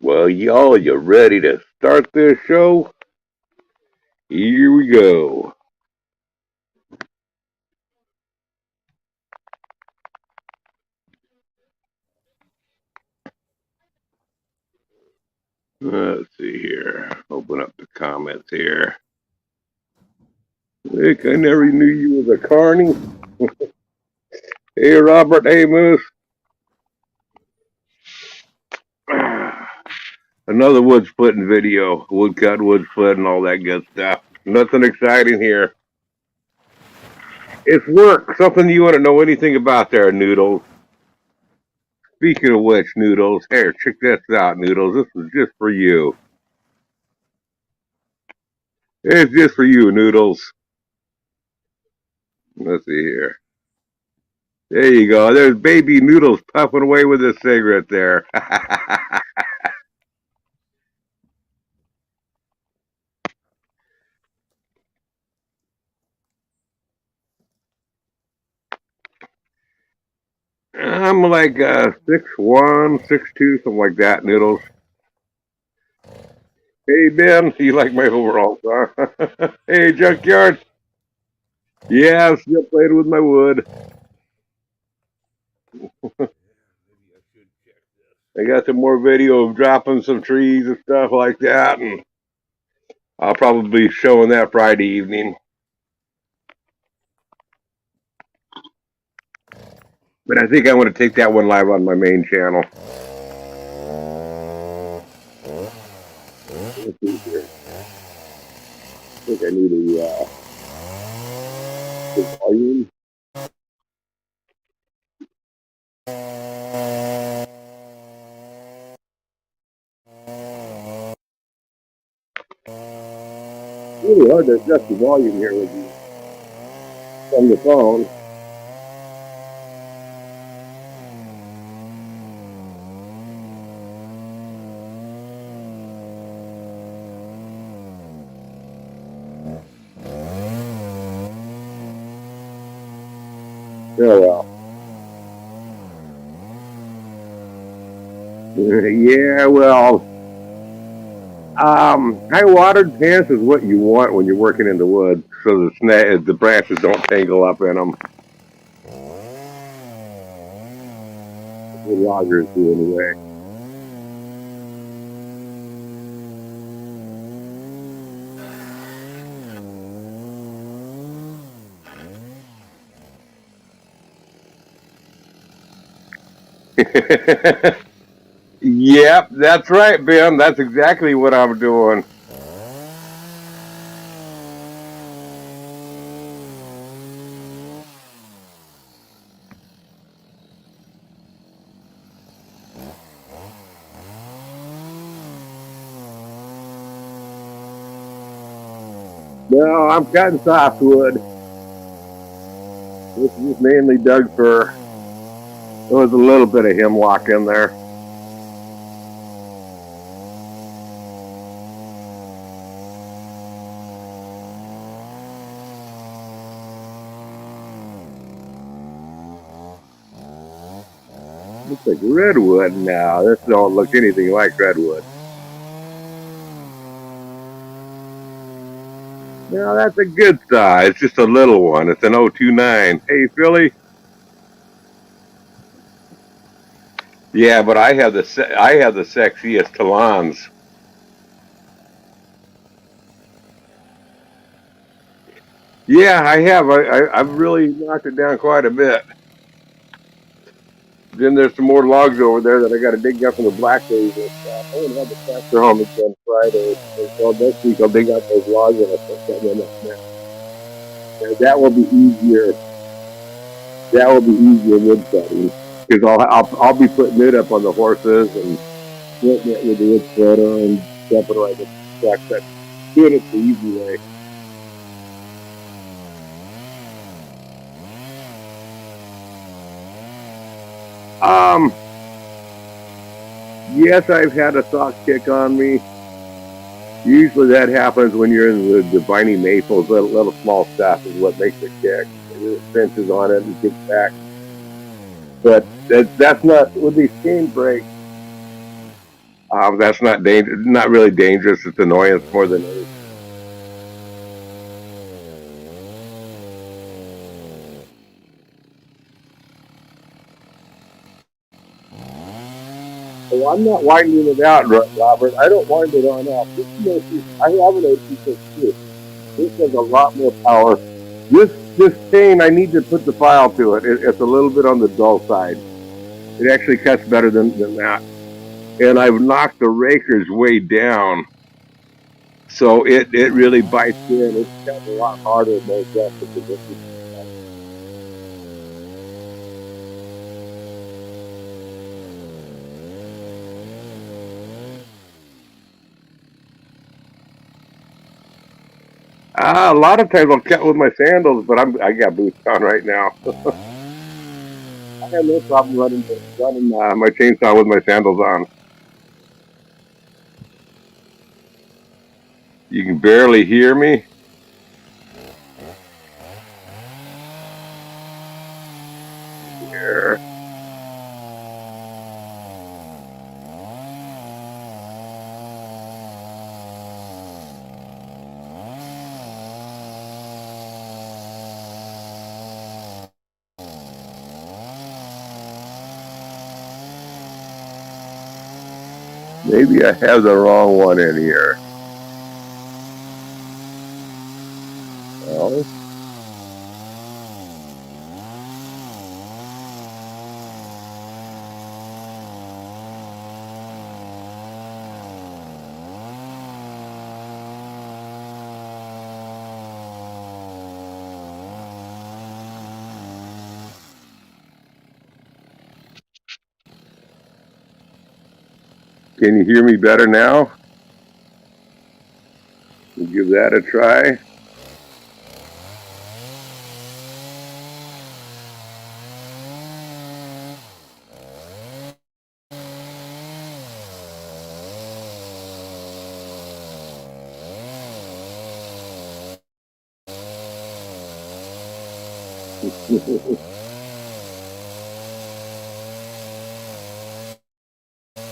Well, y'all, you ready to start this show? Here we go. Let's see here. Open up the comments here. Nick, I never knew you was a carny. Hey, Robert Amos. Another wood splitting video. Woodcut, wood splitting, all that good stuff. Nothing exciting here. It's work. Something you want to know anything about there, Noodles. Speaking of which, Noodles, here, check this out, Noodles. This is just for you. It's just for you, Noodles. Let's see here. There you go. There's baby Noodles puffing away with a cigarette there. I'm like 6'1", 6'2", something like that, Noodles. Hey, Ben, you like my overalls, huh? Hey, Junkyard. Yeah, I'm still playing with my wood. I got some more video of dropping some trees and stuff like that, and I'll probably be showing that Friday evening. But I think I want to take that one live on my main channel. Let's see here. I think I need the volume. It's really hard to adjust the volume here with you from the phone. Oh well. Yeah, well, high watered pants is what you want when you're working in the woods, so the branches don't tangle up in them. The loggers do anyway. Yep, that's right, Ben. That's exactly what I'm doing. No, I'm cutting softwood. This is mainly Doug fir. There was a little bit of hemlock in there. Looks like redwood now. This don't look anything like redwood. No, that's a good size. Just a little one. It's an 029. Hey, Philly. Yeah, but I have the sexiest talons. Yeah, I have. I've really knocked it down quite a bit. Then there's some more logs over there that I got to dig up from the blackberries and stuff. I won't have the tractor home again Friday. So next week I'll dig out those logs and I'll put that in there. That will be easier. That will be easier wood cutting because I'll be putting it up on the horses and splitting it with the wood splitter and dumping it right in the truck. But doing it the easy way. Yes, I've had a sock kick on me. Usually that happens when you're in the viney maples. Little small stuff is what makes it kick. It fences on it and kicks back. But that's not with these chain brakes. That's not not really dangerous. It's annoyance more than anything. So I'm not winding it out, Robert. I don't wind it on out. I have an OT6 too. This has a lot more power. This chain, I need to put the file to it. It's a little bit on the dull side. It actually cuts better than that. And I've knocked the rakers way down, so it really bites in. It's got a lot harder, more aggressive. A lot of times I'll cut with my sandals, but I got boots on right now. I have no problem running my chainsaw with my sandals on. You can barely hear me. Here. Maybe I have the wrong one in here. Well, can you hear me better now? We'll give that a try.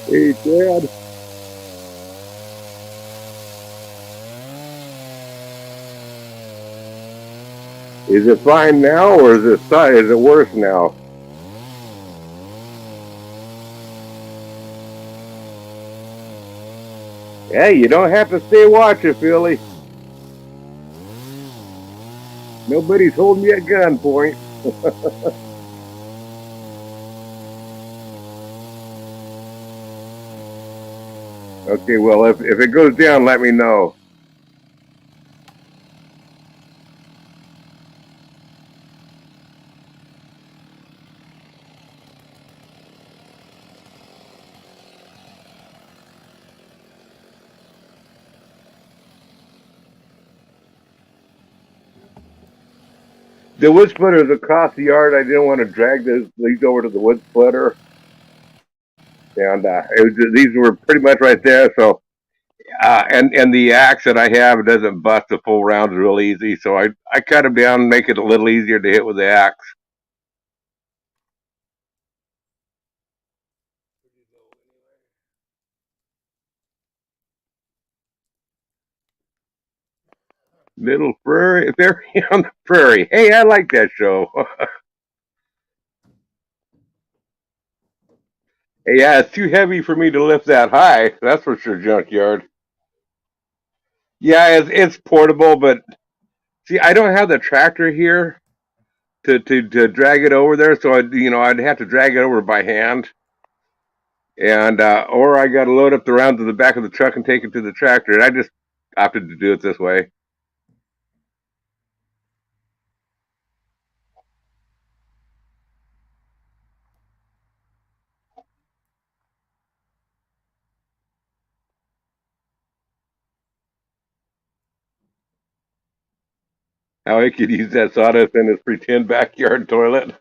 Hey, Chad. Is it fine now, or is it worse now? Hey, you don't have to stay watching, Philly. Nobody's holding me at gunpoint. Okay, well, if it goes down, let me know. The wood splitter is across the yard. I didn't want to drag these over to the wood splitter, and these were pretty much right there. So, and the axe that I have doesn't bust the full rounds real easy. So I cut them down, make it a little easier to hit with the axe. Little Prairie, Fairy on the Prairie. Hey, I like that show. Hey, yeah, it's too heavy for me to lift that high. That's for sure, junkyard. Yeah, it's portable, but see, I don't have the tractor here to drag it over there, so I'd have to drag it over by hand, and or I got to load up the round to the back of the truck and take it to the tractor. And I just opted to do it this way. How I could use that sawdust in his pretend backyard toilet.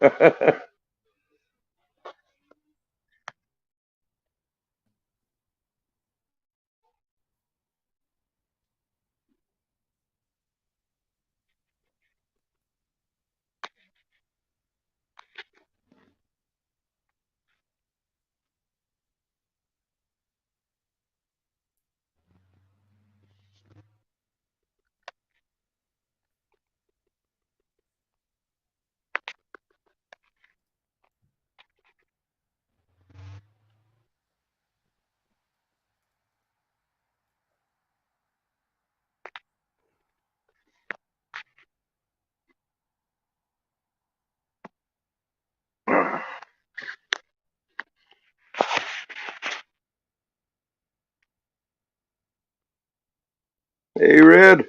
Hey, Red.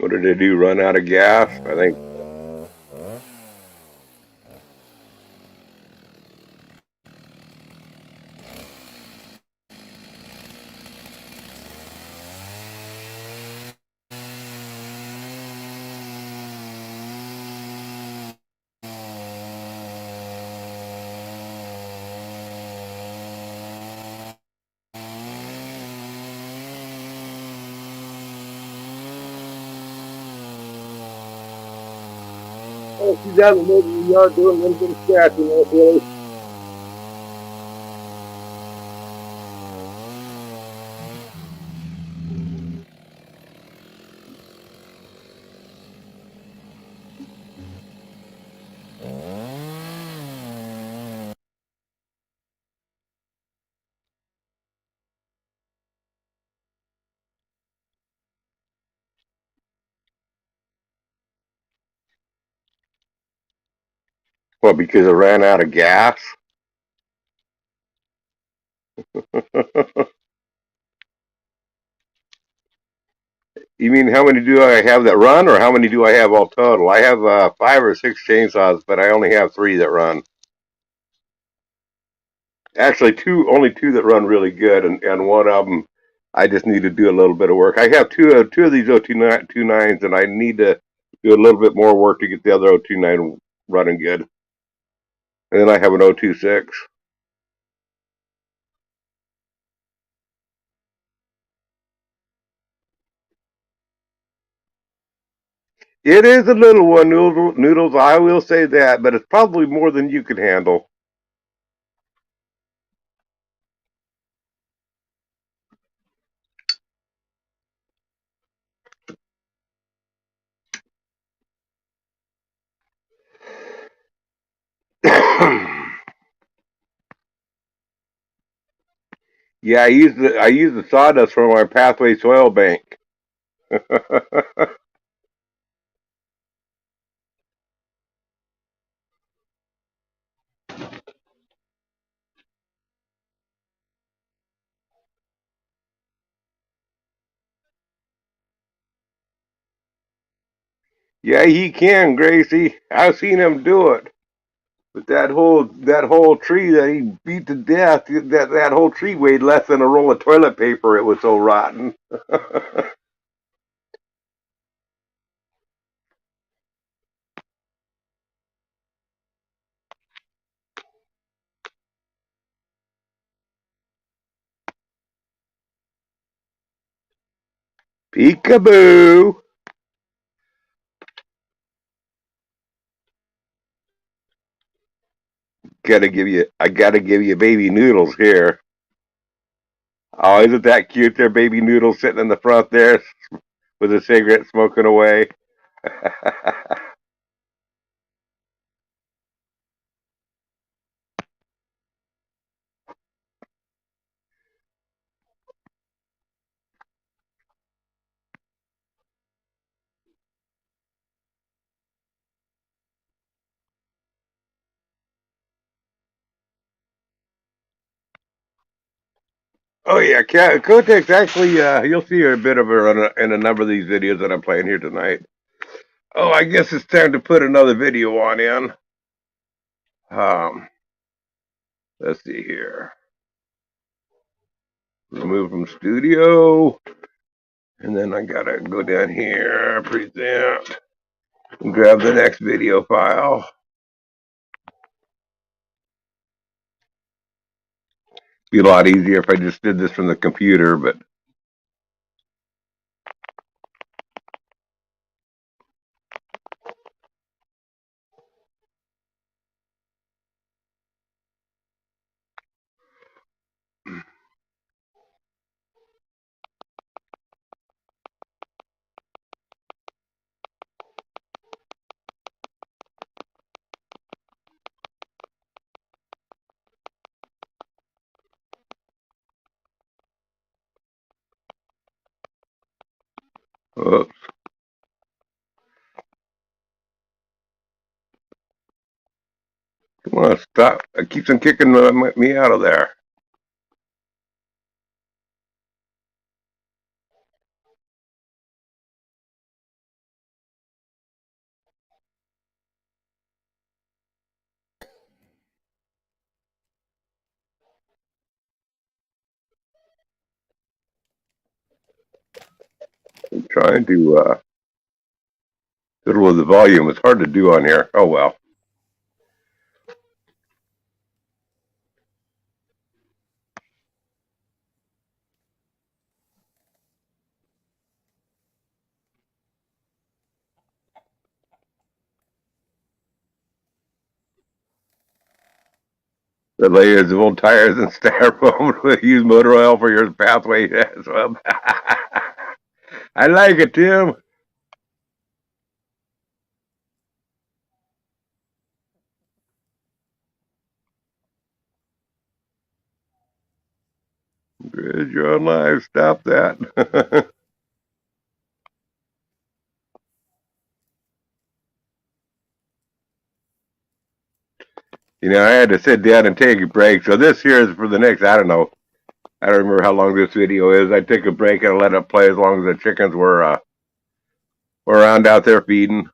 What did they do? Run out of gas? I think. Oh, she's out in the middle of the yard doing a little bit of scratching there, Billy. What, because it ran out of gas? You mean how many do I have that run, or how many do I have all total? I have 5 or 6 chainsaws, but I only have 3 that run. Actually, only two that run really good, and one of them I just need to do a little bit of work. I have two of these 029s, and I need to do a little bit more work to get the other 029 running good. And then I have an 026. It is a little one, Noodles. I will say that, but it's probably more than you can handle. Yeah, I use the sawdust for my pathway soil bank. Yeah, he can, Gracie. I've seen him do it. But that whole tree that he beat to death, that whole tree weighed less than a roll of toilet paper. It was so rotten. Peekaboo! I gotta give you baby noodles here. Oh, isn't that cute? There, baby noodles sitting in the front there with a cigarette smoking away. Oh yeah, Kotek's actually. You'll see a bit of her in a number of these videos that I'm playing here tonight. Oh, I guess it's time to put another video on in. Um, let's see here. Remove from studio, and then I gotta go down here, present, and grab the next video file. Be a lot easier if I just did this from the computer, but Oops. Come on, stop. It keeps on kicking me out of there. I'm trying to fiddle with the volume. It's hard to do on here. Oh, well. The layers of old tires and styrofoam. Use motor oil for your pathway as well. I like it, Tim. Grizz, you're on live. Stop that. I had to sit down and take a break. So this here is for the next, I don't know. I don't remember how long this video is. I took a break and I let it play as long as the chickens were around out there feeding.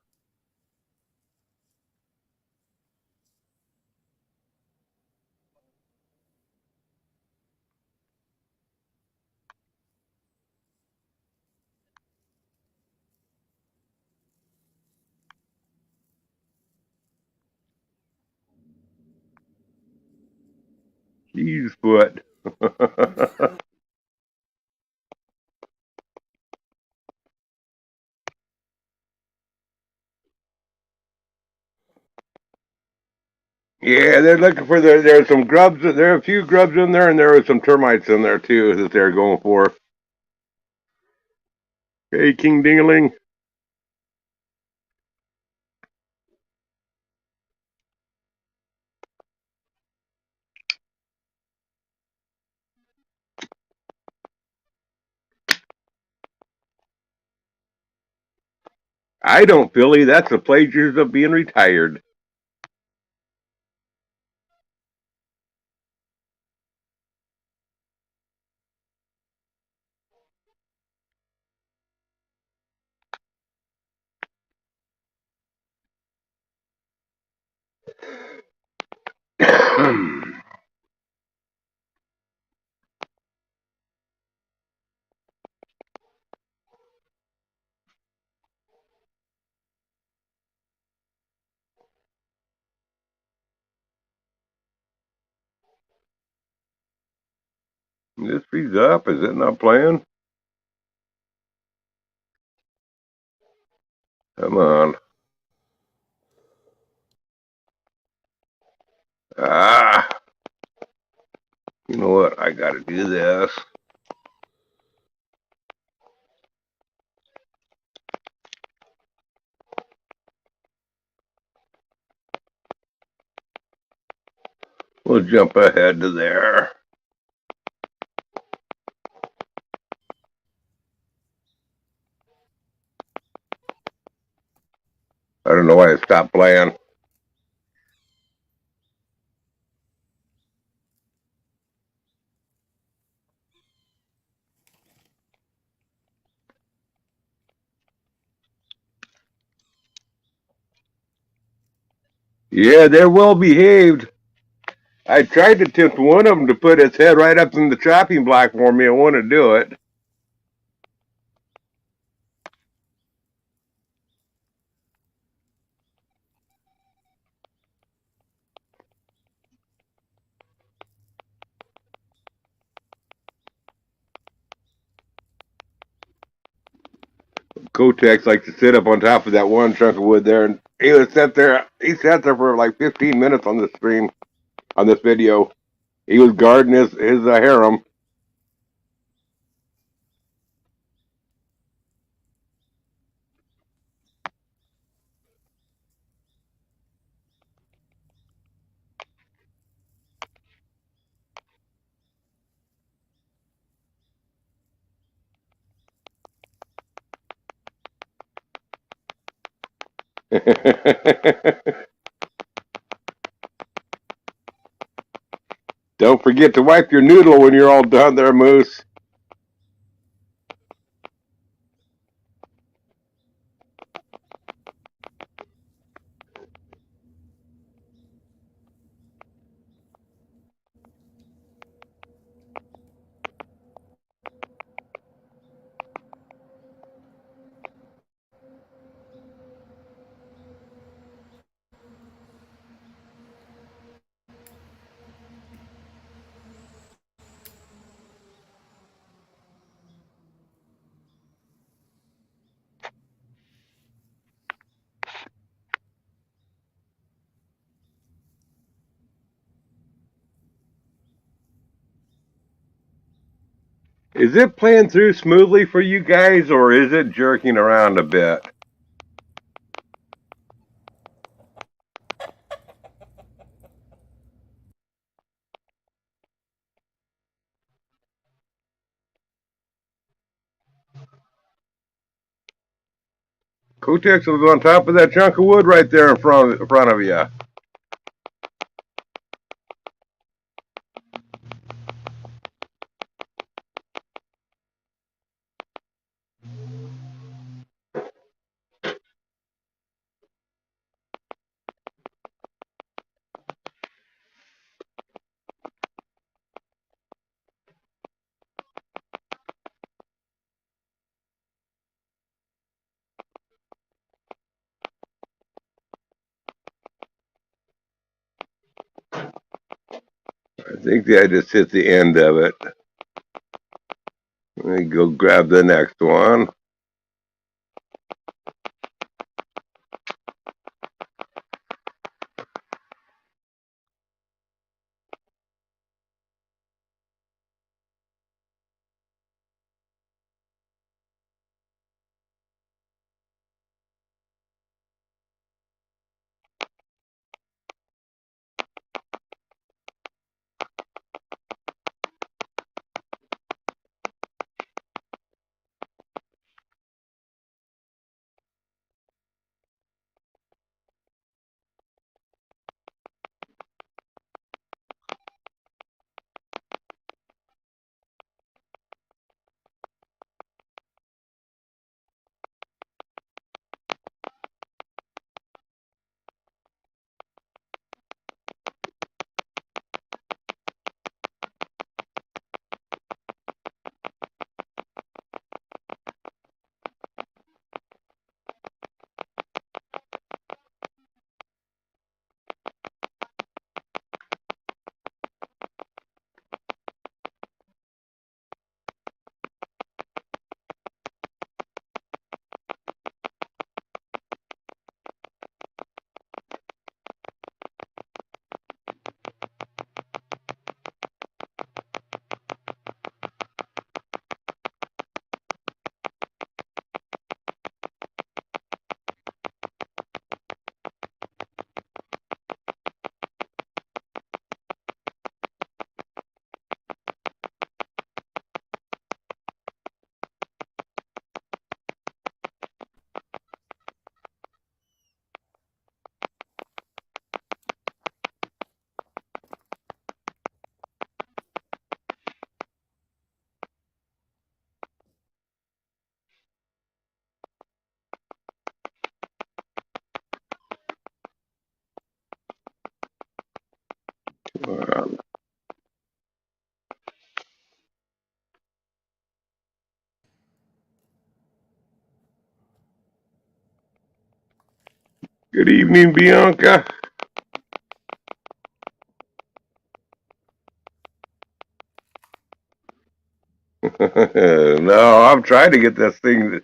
Cheese foot. Yeah, they're looking for there's some grubs. There are a few grubs in there, and there are some termites in there too that they're going for. Hey, King Dingaling. I don't, Philly. That's the pleasures of being retired. This freeze up. Is it not playing? Come on. Ah. You know what? I got to do this. We'll jump ahead to there. I don't know why it stopped playing. Yeah, they're well behaved. I tried to tempt one of them to put its head right up in the chopping block for me. I want to do it. Kotex likes to sit up on top of that one chunk of wood there, and he was sat there. He sat there for like 15 minutes on the stream, on this video. He was guarding his harem. Don't forget to wipe your noodle when you're all done there, Moose. Is it playing through smoothly for you guys, or is it jerking around a bit? Kotex is on top of that chunk of wood right there in front of you. I think I just hit the end of it. Let me go grab the next one. Good evening, Bianca. No, I'm trying to get this thing.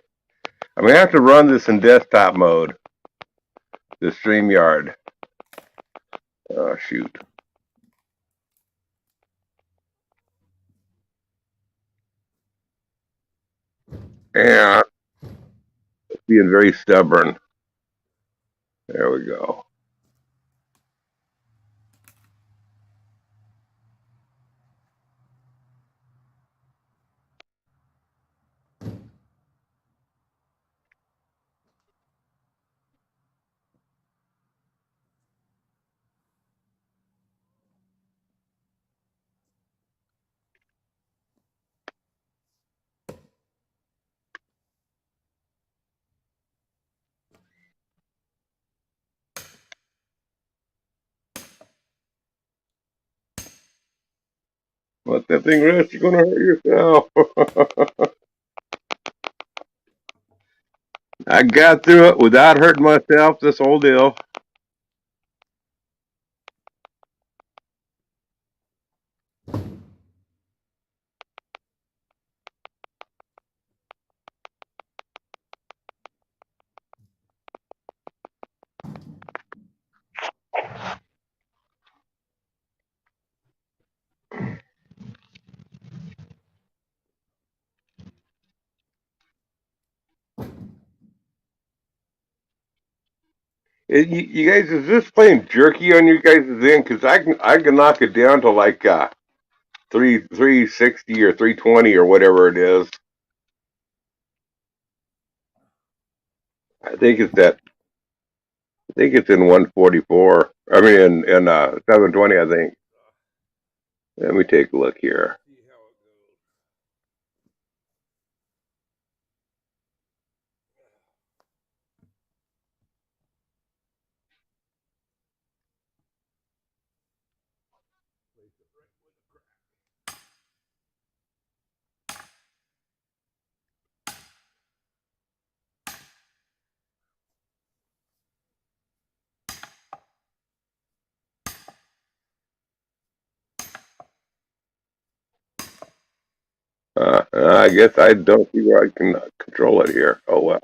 I mean, I have to run this in desktop mode, the StreamYard. Oh, shoot. And being very stubborn. There we go. Let that thing rest. You're gonna hurt yourself. I got through it without hurting myself. This whole deal. You guys, is this playing jerky on you guys' end? Because I can knock it down to like 360 or 320 or whatever it is. I think it's that. I think it's in 144. I mean, in 720. I think. Let me take a look here. I guess I don't see where I can control it here. Oh well.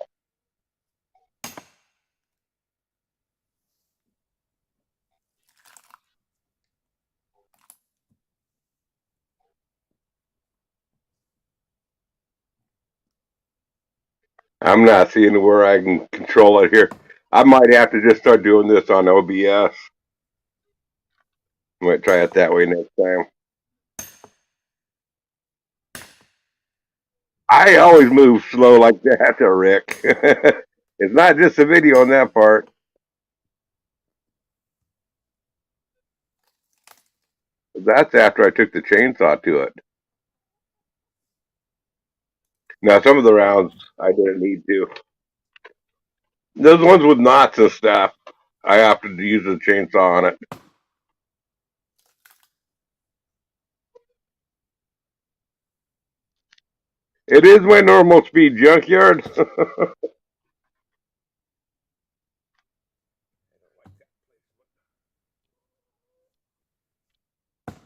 I'm not seeing where I can control it here. I might have to just start doing this on OBS. I might try it that way next time. I always move slow like that, Rick. It's not just a video on that part. That's after I took the chainsaw to it. Now, some of the rounds I didn't need to. Those ones with knots and stuff, I opted to use the chainsaw on it. It is my normal speed junkyard.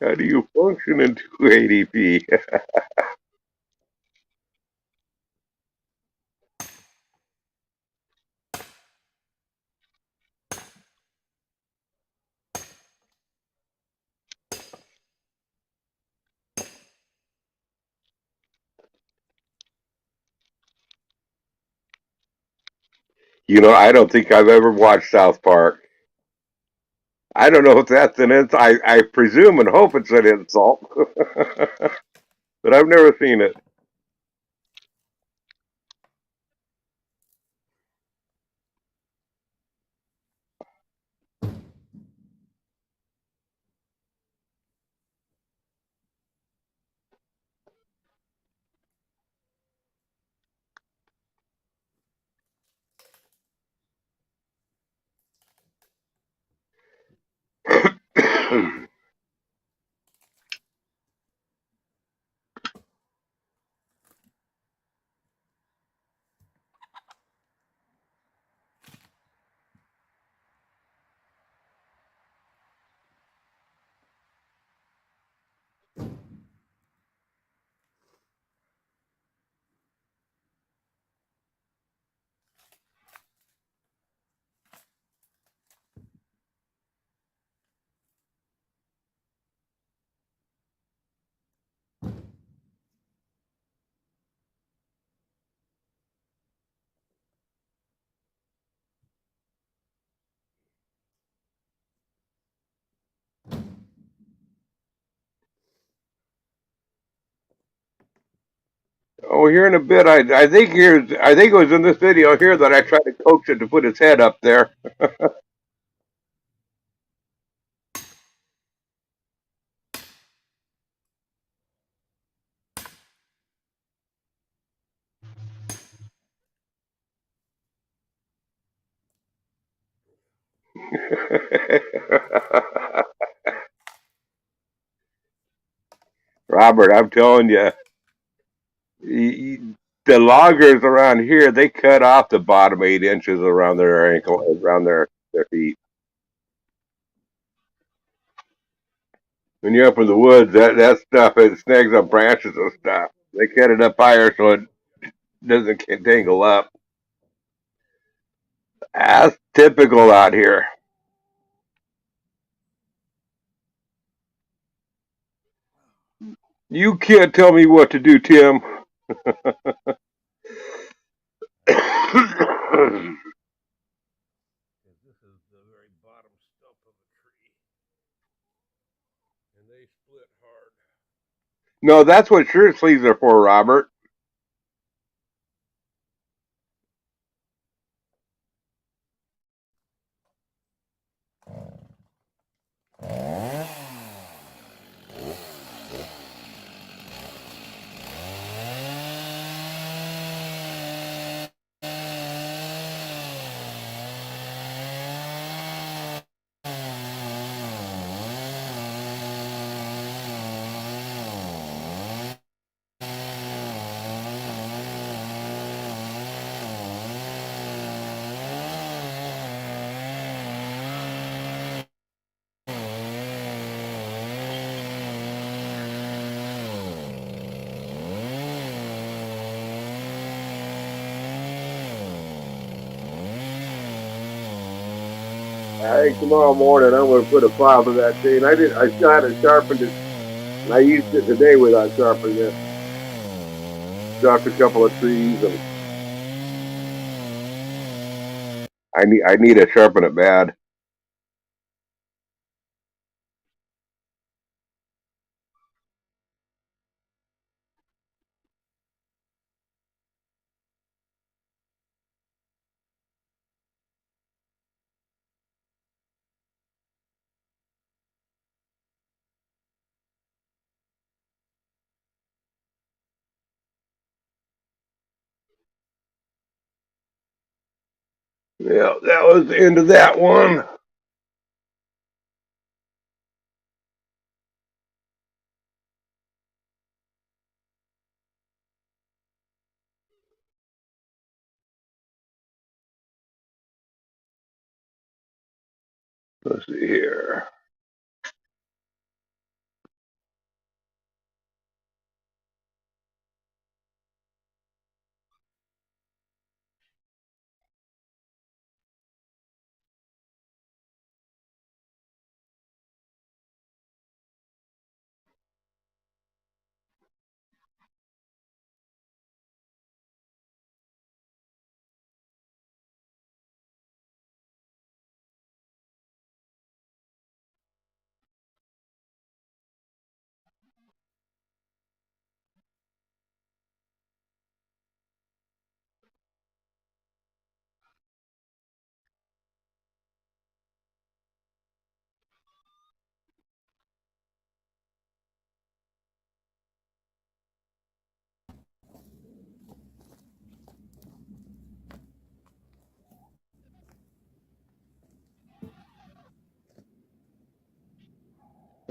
How do you function in 280p? I don't think I've ever watched South Park. I don't know if that's an insult. I presume and hope it's an insult, but I've never seen it. Oh, here in a bit. I think it was in this video here that I tried to coax it to put its head up there. Robert, I'm telling you, the loggers around here, they cut off the bottom 8 inches around their ankle, around their feet. When you're up in the woods, that stuff, it snags up branches and stuff. They cut it up higher so it doesn't tangle up. That's typical out here. You can't tell me what to do, Tim. This is the very bottom stump of a tree, and they split hard. No, that's what shirt sleeves are for, Robert. I think tomorrow morning I'm going to put a file to that chain. I still had it sharpened, and I used it today without sharpening it. Dropped a couple of trees, and I need to sharpen it bad. Yeah, that was the end of that one. Let's see here.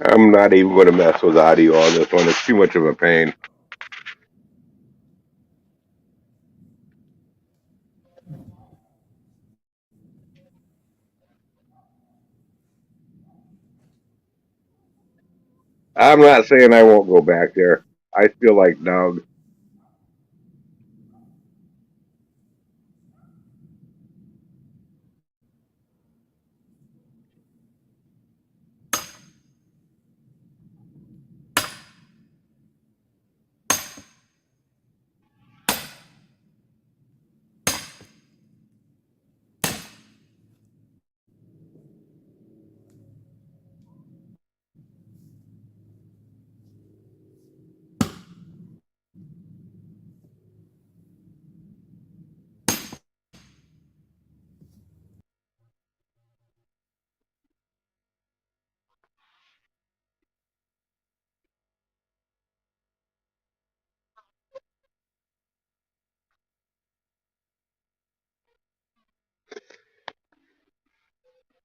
I'm not even going to mess with audio on this one. It's too much of a pain. I'm not saying I won't go back there. I feel like dog.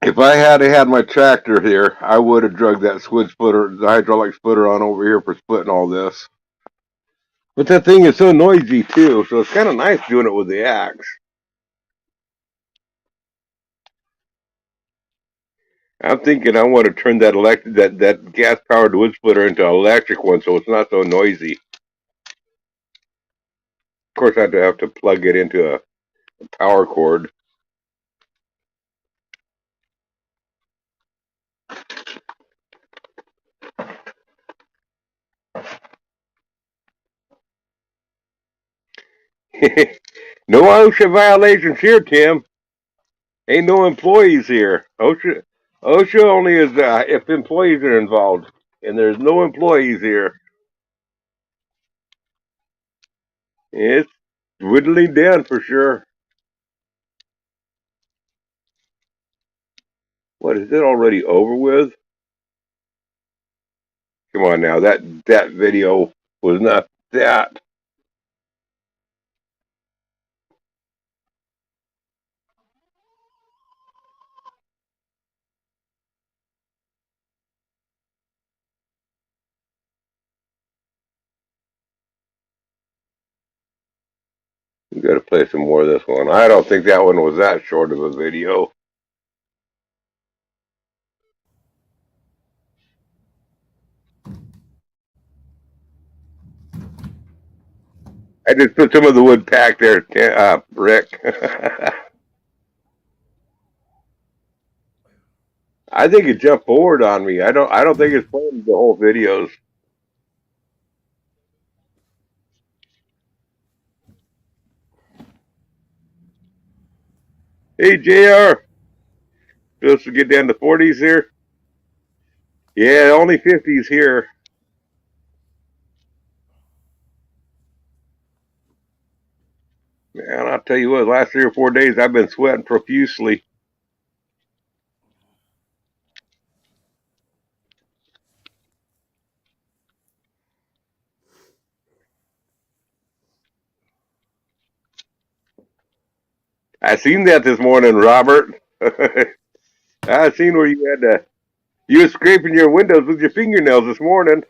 If I had my tractor here, I would have drugged that the hydraulic splitter on over here for splitting all this. But that thing is so noisy too, so it's kind of nice doing it with the axe. I'm thinking I want to turn that gas powered wood splitter into an electric one, so it's not so noisy. Of course, I have to plug it into a power cord. No OSHA violations here, Tim. Ain't no employees here. OSHA only is if employees are involved, and there's no employees here. It's whittling down for sure. What is it already over with? Come on now, that video was not that. You got to play some more of this one. I don't think that one was that short of a video. I just put some of the wood back there, Rick. I think it jumped forward on me. I don't think it's playing the whole videos. Hey JR, supposed to get down to 40s here. Yeah, only 50s here. Man, I'll tell you what, last 3 or 4 days I've been sweating profusely. I seen that this morning, Robert. I seen where you were scraping your windows with your fingernails this morning.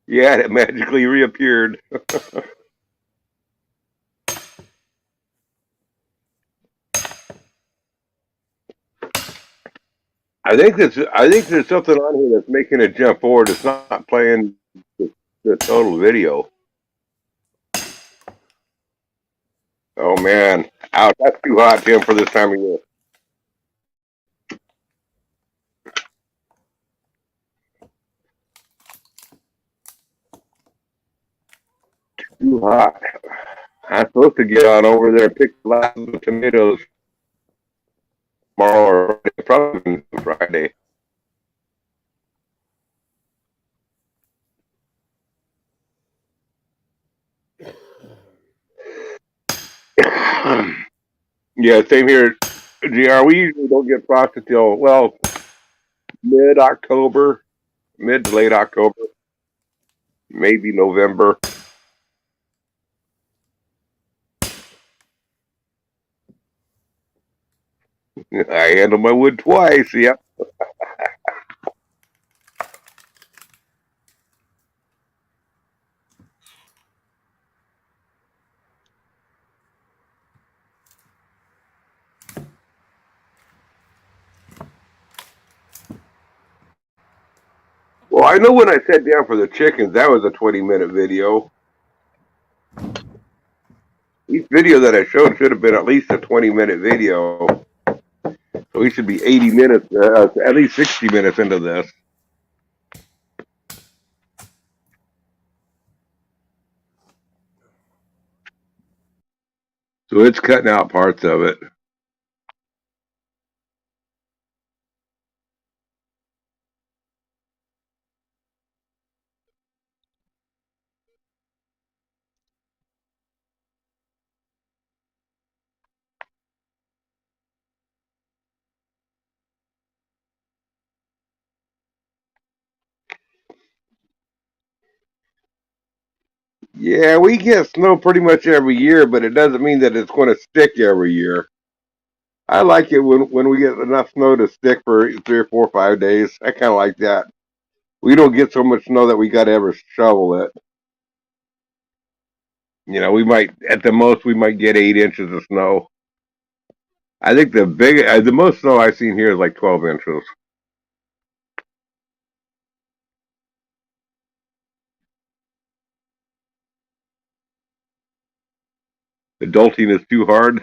Yeah, it magically reappeared. I think there's something on here that's making it jump forward. It's not playing the total video. Oh man, ouch! That's too hot, Tim, for this time of year. Too hot. I'm supposed to get on over there and pick lots of tomatoes tomorrow or probably Friday. Yeah, same here, GR. We usually don't get frost until mid October, mid to late October, maybe November. I handle my wood twice. Yep. Well, I know when I sat down for the chickens, that was a 20-minute video. Each video that I showed should have been at least a 20-minute video. So we should be 80 minutes, at least 60 minutes into this. So it's cutting out parts of it. Yeah, we get snow pretty much every year, but it doesn't mean that it's going to stick every year. I like it when we get enough snow to stick for 3 or 4 or 5 days. I kind of like that. We don't get so much snow that we got to ever shovel it. We might at the most we might get 8 inches of snow. I think the most snow I've seen here is like 12 inches. Adulting is too hard.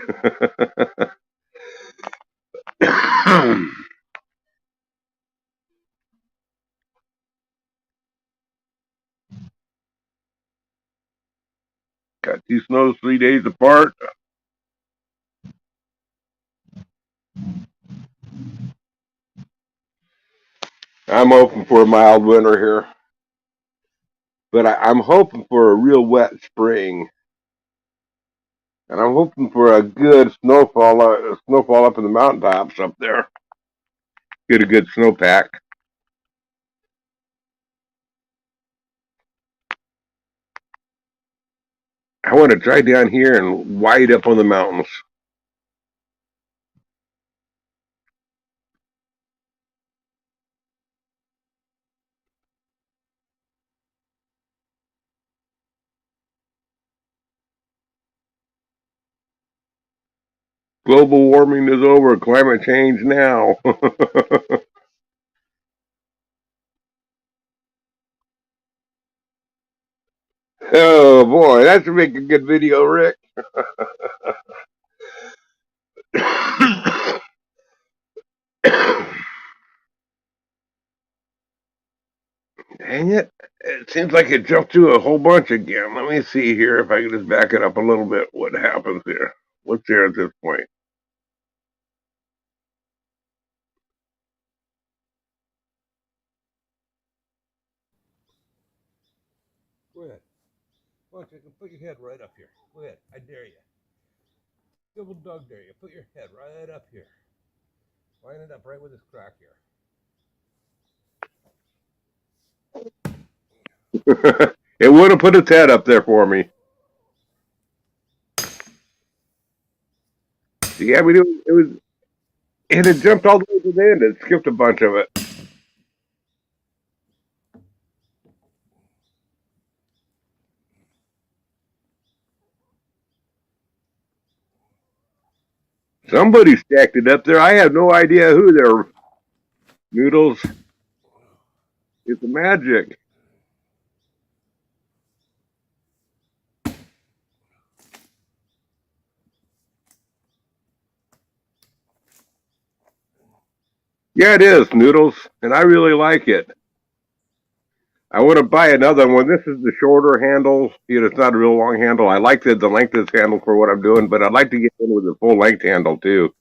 Got two snows 3 days apart. I'm hoping for a mild winter here, but I'm hoping for a real wet spring, and I'm hoping for a good snowfall up in the mountaintops up there. Get a good snowpack. I want to try down here and wide up on the mountains. Global warming is over. Climate change now. Oh boy, that should make a good video, Rick. Dang it. It seems like it jumped to a whole bunch again. Let me see here if I can just back it up a little bit. What happens here? What's there at this point? Go ahead. Come on, chicken. Put your head right up here. Go ahead. I dare you. Double dog dare you. Put your head right up here. Line it up right with this crack here. It would have put its head up there for me. Yeah, I mean, it had jumped all the way to the end. It skipped a bunch of it. Somebody stacked it up there. I have no idea who they're. Noodles. It's magic. Yeah, it is, Noodles. And I really like it. I want to buy another one. This is the shorter handle. It's not a real long handle. I like the length of this handle for what I'm doing, but I'd like to get in with a full length handle too.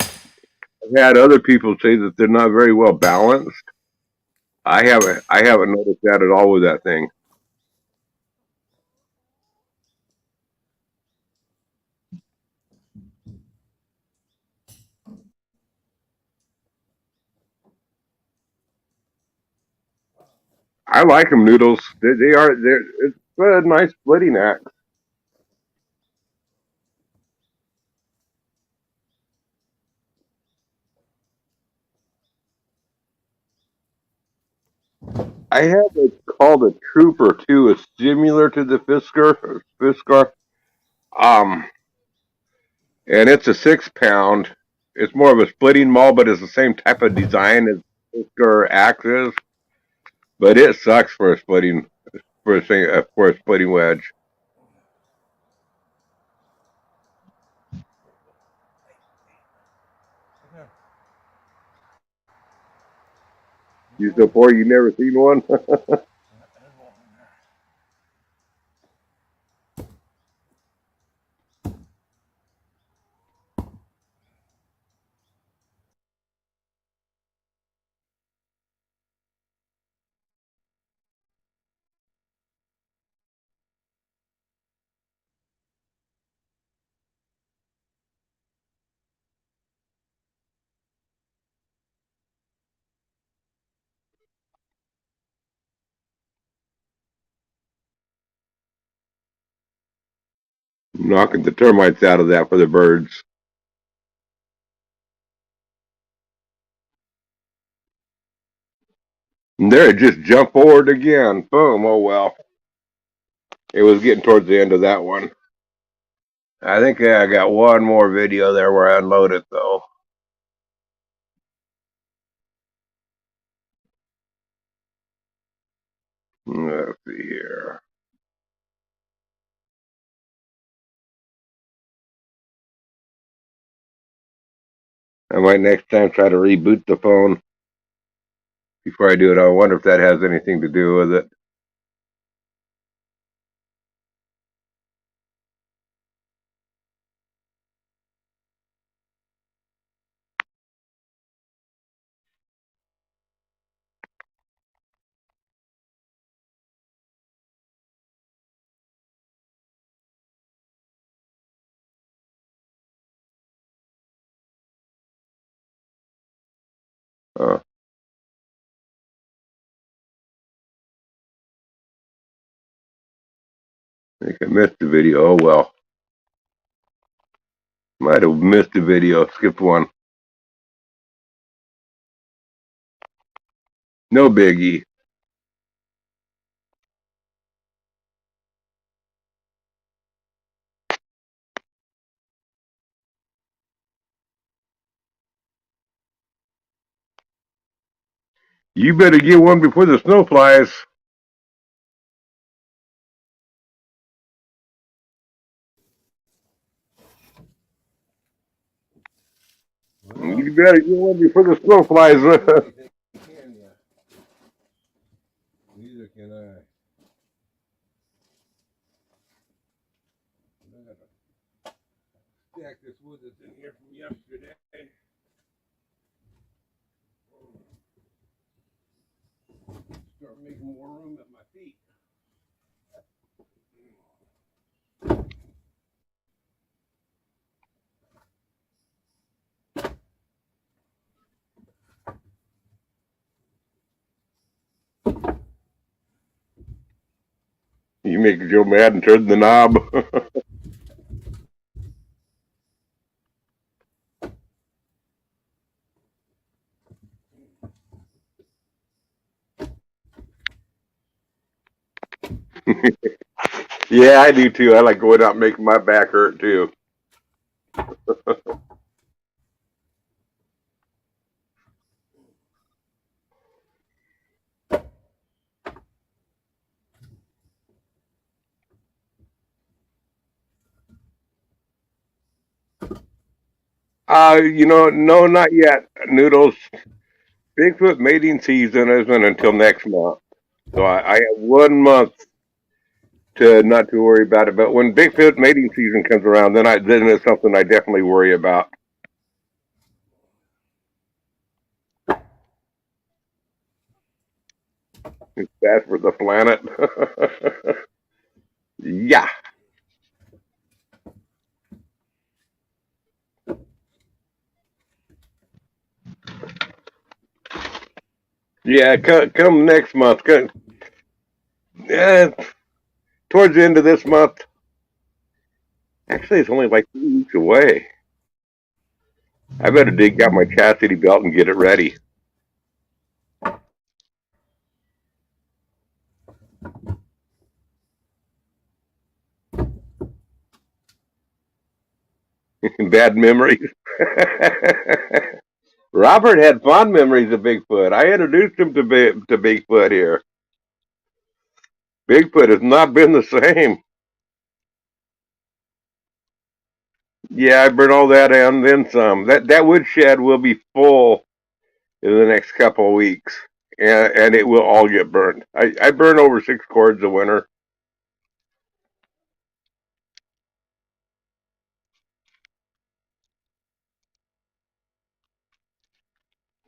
I've had other people say that they're not very well balanced. I haven't noticed that at all with that thing. I like them, Noodles. It's a nice splitting axe. I have what's called a Trooper too, a similar to the Fisker. Um, and it's a 6 pound. It's more of a splitting maul, but it's the same type of design as Fisker axes. But it sucks for a splitting wedge. You so far you never seen one. Knocking the termites out of that for the birds. And there it just jumped forward again. Boom. Oh well. It was getting towards the end of that one. I think I got one more video there where I unload it though. Let's see here. I might next time try to reboot the phone before I do it. I wonder if that has anything to do with it. I think I missed the video. Oh well. Might have missed the video. Skipped one. No biggie. You better get one before the snow flies. Well, You better get one before the snow flies. anything can you? Neither can I. I gotta stack this wood that's in here from yesterday. Start making more room at my feet. You make Joe mad and turn the knob. Yeah, I do too. I like going out and making my back hurt too. No, not yet. Noodles. Bigfoot mating season isn't until next month. So I have 1 month to not to worry about it. But when Bigfoot mating season comes around, then it's something I definitely worry about. It's bad for the planet. Yeah. Yeah, come next month. Eh, towards the end of this month. Actually, it's only like 2 weeks away. I better dig out my chastity belt and get it ready. Bad memories. Robert had fond memories of Bigfoot. I introduced him to Bigfoot here. Bigfoot has not been the same. Yeah, I burned all that and then some. That woodshed will be full in the next couple of weeks, and it will all get burned. I burn over 6 cords a winter.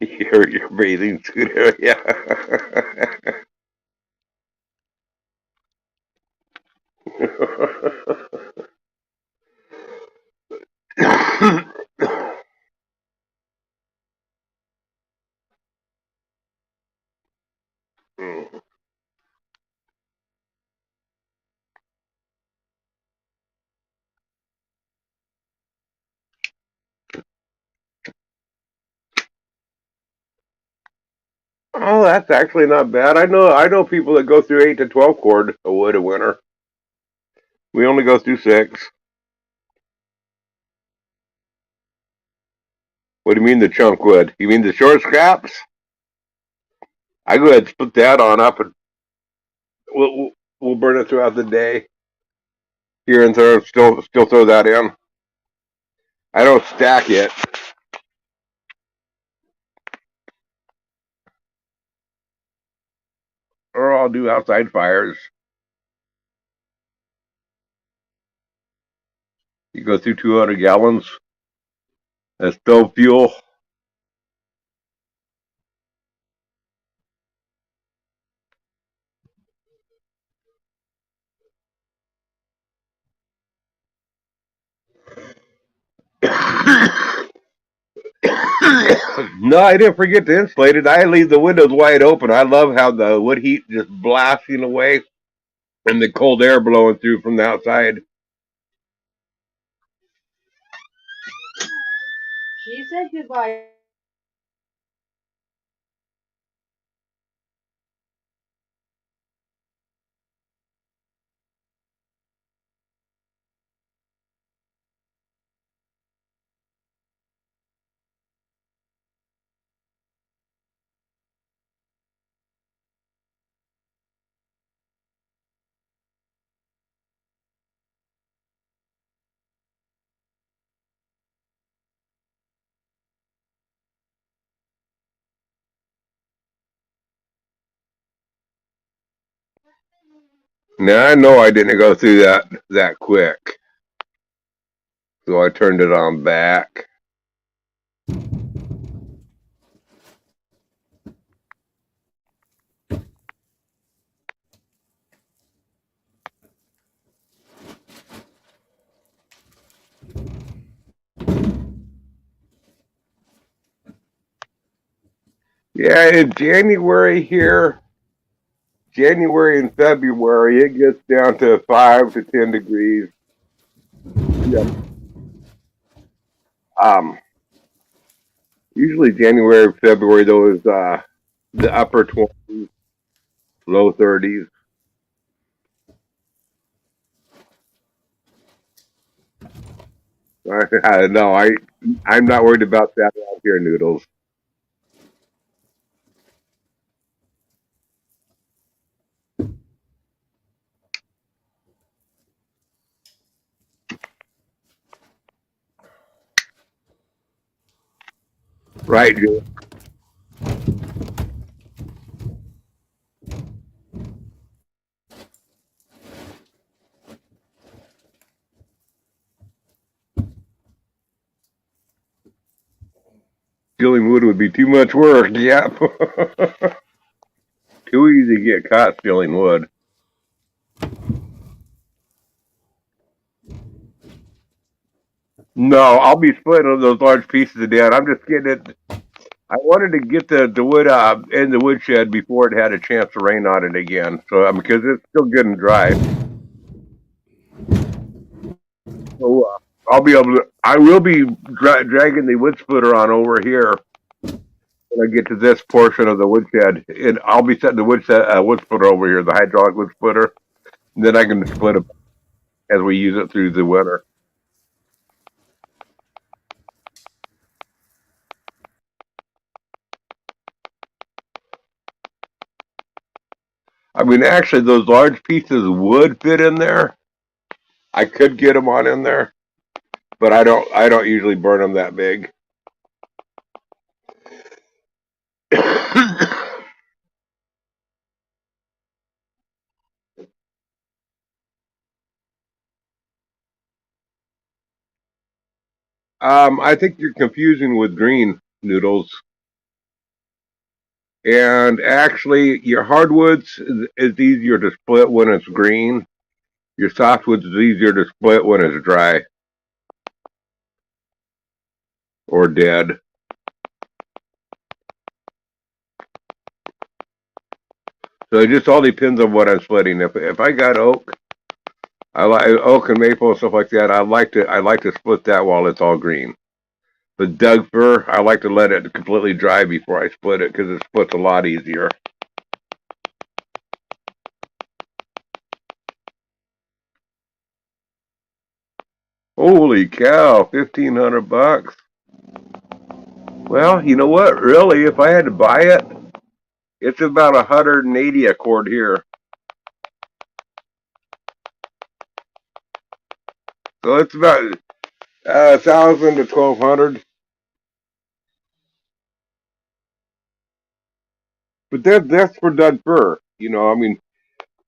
Your bathing suit area. Oh, that's actually not bad. I know people that go through 8 to 12 cord of wood a winter. We only go through 6. What do you mean the chunk wood? You mean the short scraps? I go ahead and split that on up, and we'll burn it throughout the day. Here and there, still throw that in. I don't stack it, or I'll do outside fires. You go through 200 gallons of stove fuel. No, I didn't forget to insulate it. I leave the windows wide open. I love how the wood heat just blasting away and the cold air blowing through from the outside. She said goodbye. Now I know I didn't go through that quick, so I turned it on back. Yeah, in January here, January and February, it gets down to 5 to 10 degrees. Yep. Um, Usually January, February, though, is the upper 20s, low 30s. No, I'm not worried about that out here, Noodles. Right, Joe? Stealing wood would be too much work. Yep. Too easy to get caught stealing wood. No, I'll be splitting those large pieces down. I'm just getting it. I wanted to get the wood in the woodshed before it had a chance to rain on it again. So because it's still good and dry, so I'll be able to. I will be dragging the wood splitter on over here when I get to this portion of the woodshed, and I'll be setting the wood splitter over here, the hydraulic wood splitter. And then I can split it as we use it through the winter. I mean, actually, those large pieces would fit in there. I could get them on in there, but I don't. I don't usually burn them that big. I think you're confusing with green noodles. And actually, your hardwoods is easier to split when it's green. Your softwoods is easier to split when it's dry or dead. So it just all depends on what I'm splitting. If I got oak, I like oak and maple and stuff like that. I like to split that while it's all green. But Doug fir, I like to let it completely dry before I split it because it splits a lot easier. Holy cow, $1,500. Well, you know what? Really, if I had to buy it, it's about 180 a cord here. So it's about 1,000 to 1,200. But that's for Doug fir. You know, I mean,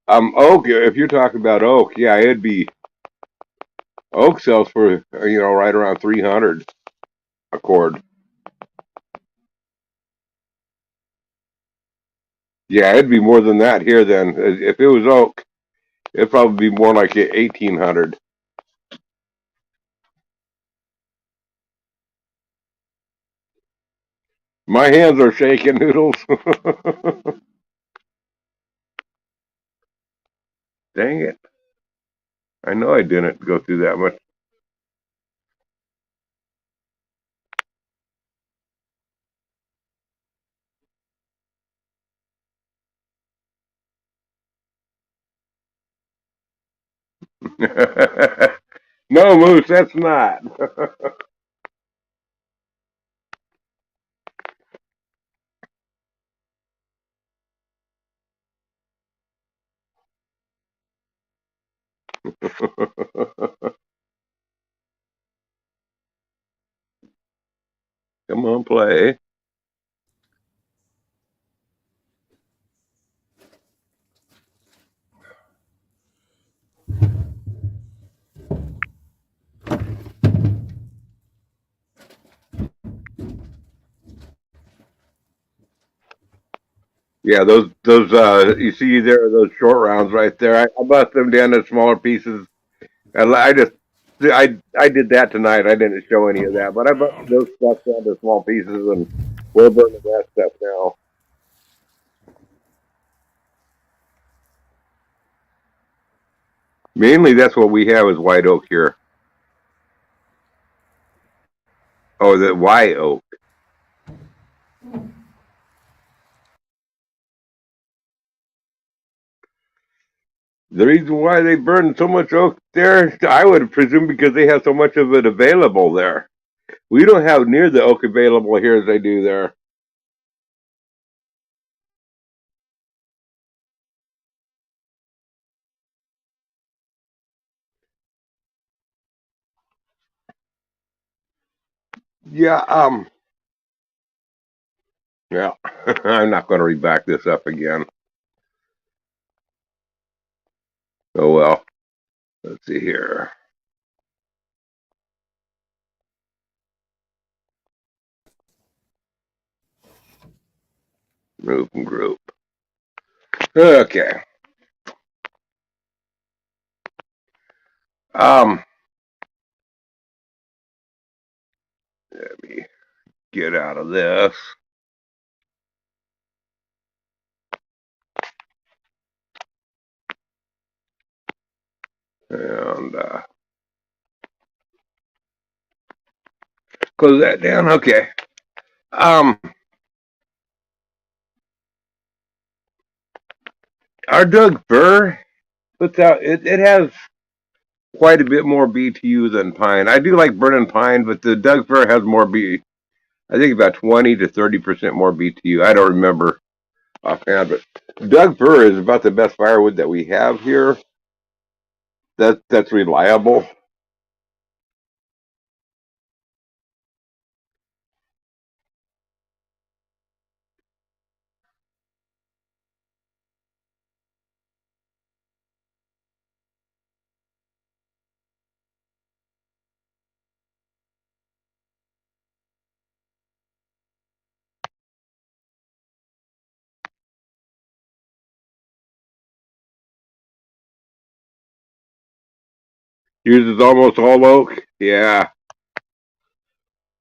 oak. If you're talking about oak, yeah, it'd be oak sells for right around 300 a cord. Yeah, it'd be more than that here. Then if it was oak, it'd probably be more like 1,800. My hands are shaking, Noodles. Dang it! I know I didn't go through that much. No, Moose, that's not. Come on, play. Yeah, those you see there those short rounds right there. I bust them down to smaller pieces. I just I did that tonight. I didn't show any of that, but I busted those stuff down to small pieces, and we're burning that stuff now. Mainly, that's what we have is white oak here. Oh, the white oak. The reason why they burn so much oak there, I would presume because they have so much of it available there. We don't have near the oak available here as they do there. Yeah, yeah. I'm not going to reback this up again. Oh well. Let's see here. Move and group. Okay. Um, Let me get out of this. And close that down. Okay. Um, our Doug fir puts out it has quite a bit more BTU than pine. I do like burning pine, but the Doug fir has more B. I think about 20 to 30% more BTU. I don't remember offhand, but Doug fir is about the best firewood that we have here. That's reliable. Uses almost all oak. Yeah.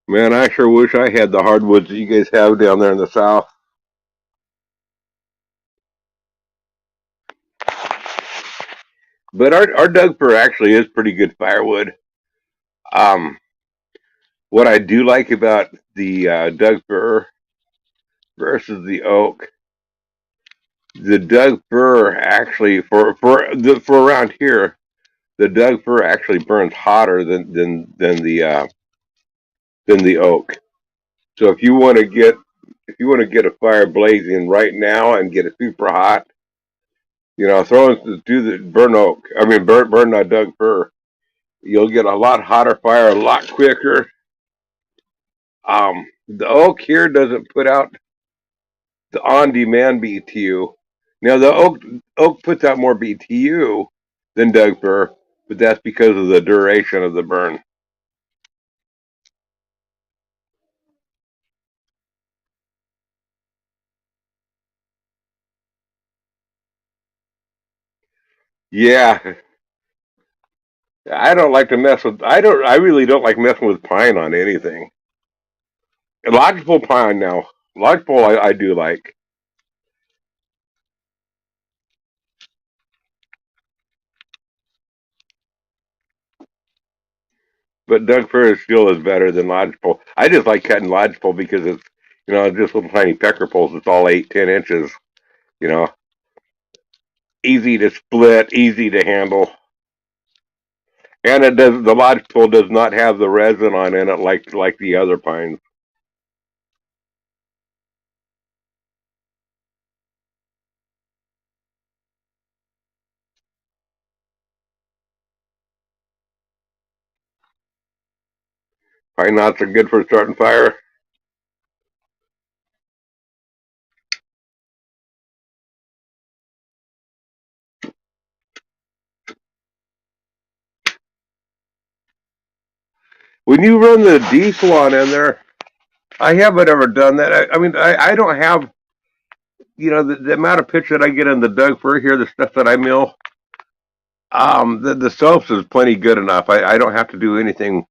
Man, I sure wish I had the hardwoods that you guys have down there in the south. But our Doug fir actually is pretty good firewood. Um, what I do like about the Doug fir versus the oak, the Doug fir actually for around here, the Doug fir actually burns hotter than the oak. So if you want to get a fire blazing right now and get it super hot, do the burn oak. I mean burn Doug fir. You'll get a lot hotter fire a lot quicker. The oak here doesn't put out the on-demand BTU. Now the oak puts out more BTU than Doug fir, but that's because of the duration of the burn. Yeah, I don't like to mess with. I don't. I really don't like messing with pine on anything. Lodgepole pine now. Lodgepole I do like, but Doug fir still is better than lodgepole. I just like cutting lodgepole because it's just little tiny pecker poles. It's all 8-10 inches. You know, easy to split, easy to handle. And the lodgepole does not have the resin on in it like the other pines. Pine knots are good for starting fire. When you run the diesel on in there, I haven't ever done that. I mean, I don't have the amount of pitch that I get in the Doug fir here, the stuff that I mill. The soaps is plenty good enough. I don't have to do anything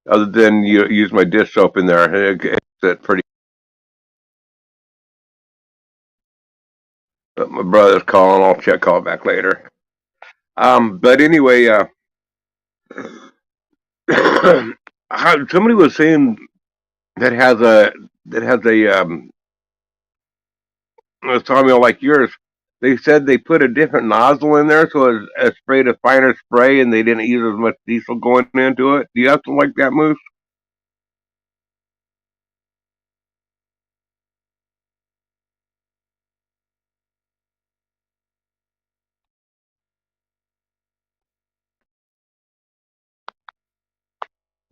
other than use my dish soap in there. It's pretty. But my brother's calling. I'll call back later. But anyway, somebody was saying that has a sawmill like yours. They said they put a different nozzle in there, so it sprayed a finer spray, and they didn't use as much diesel going into it. Do you have something like that, Moose?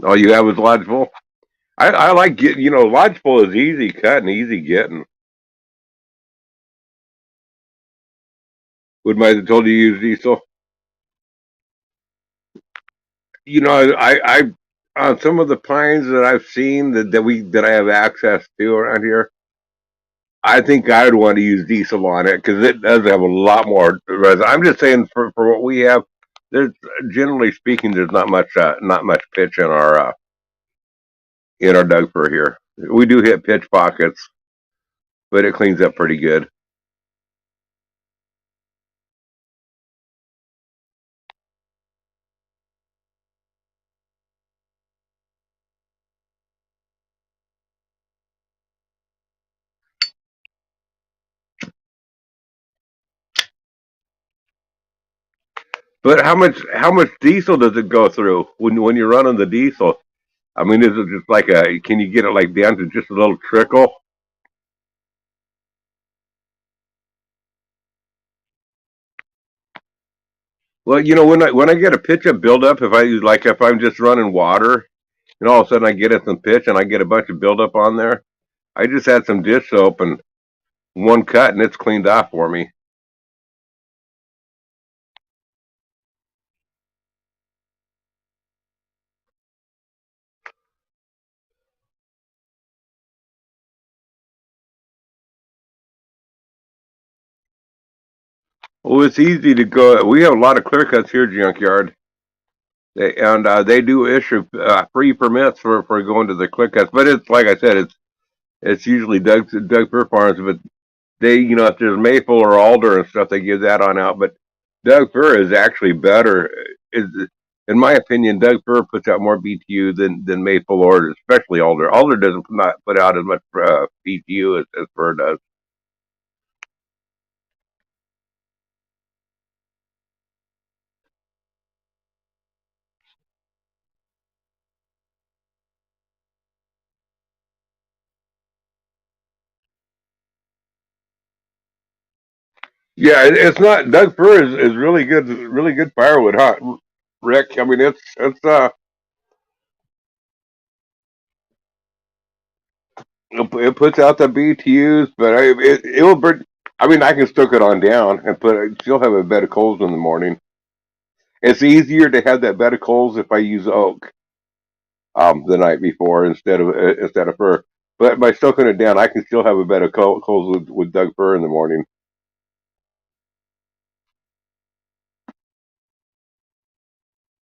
All you have is lodgepole. I like getting, lodgepole is easy cutting, easy getting. Would might have told you to use diesel. I on some of the pines that I've seen that I have access to around here, I think I would want to use diesel on it because it does have a lot more resin. I'm just saying for what we have, there's generally speaking, there's not much pitch in our Doug fir here. We do hit pitch pockets, but it cleans up pretty good. But how much diesel does it go through when you're running the diesel? I mean, is it just like can you get it like down to just a little trickle? Well, when I get a pitch up buildup, if I'm just running water, and all of a sudden I get at some pitch and I get a bunch of buildup on there, I just add some dish soap and one cut and it's cleaned off for me. Well, it's easy to go. We have a lot of clear cuts here, junkyard, they do issue free permits for going to the clear cuts. But it's like I said, it's usually Doug fir farms, but if there's maple or alder and stuff, they give that on out. But Doug fir is actually better. Is In my opinion, Doug Fir puts out more BTU than Maple or especially Alder. Alder doesn't not put out as much BTU as Fir does. Yeah, it's not Doug Fir is really good firewood, huh, Rick? I mean, it puts out the BTUs, but it will burn. I mean, I can stoke it on down and still have a bed of coals in the morning. It's easier to have that bed of coals if I use oak the night before instead of fir. But by stoking it down, I can still have a bed of coals with Doug Fir in the morning.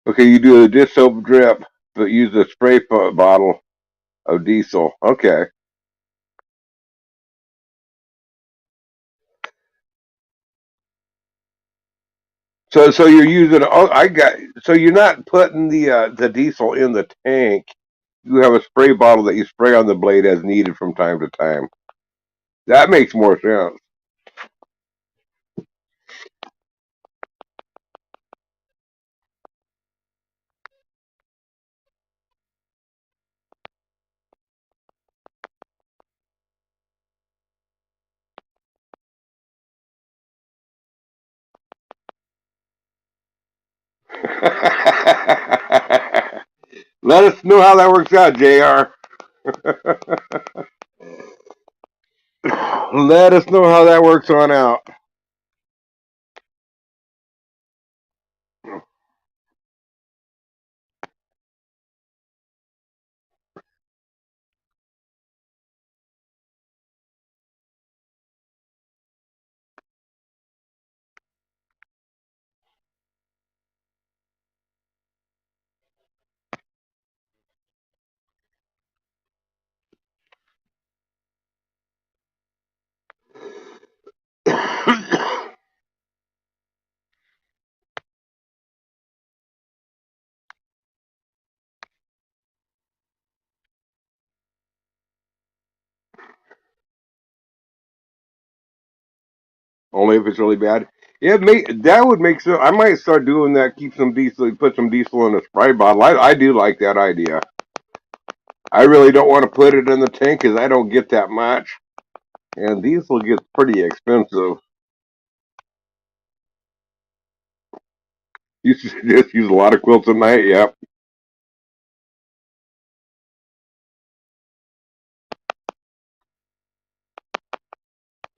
Okay, you do a dish soap drip, but use a spray bottle of diesel. Okay. So you're using so you're not putting the diesel in the tank. You have a spray bottle that you spray on the blade as needed from time to time. That makes more sense. Let us know how that works out, Jr. Let us know how that works on out. Only if it's really bad. That would make sense. I might start doing that. Keep some diesel, put some diesel in a spray bottle. I do like that idea. I really don't want to put it in the tank because I don't get that much, and diesel gets pretty expensive. You should just use a lot of quilts at night. Yep.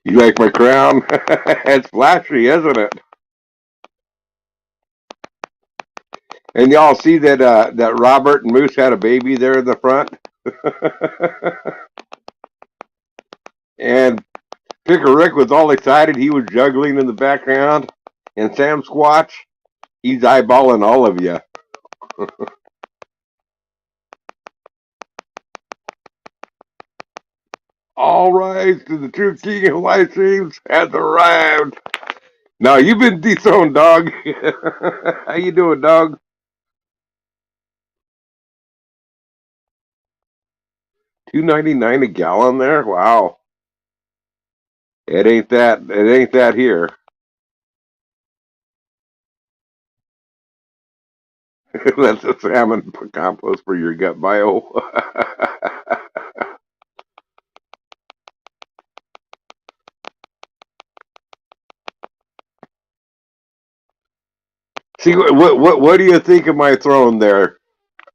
You like my crown? It's flashy, isn't it? And y'all see that Robert and Moose had a baby there in the front, and Picker Rick was all excited. He was juggling in the background, and Sam Squatch, he's eyeballing all of you. All right, to the true king of live streams has arrived. Now you've been dethroned, dog. How you doing, dog? 2.99 a gallon there. Wow, it ain't that. It ain't that here. That's a salmon compost for your gut bio. See what do you think of my throne there,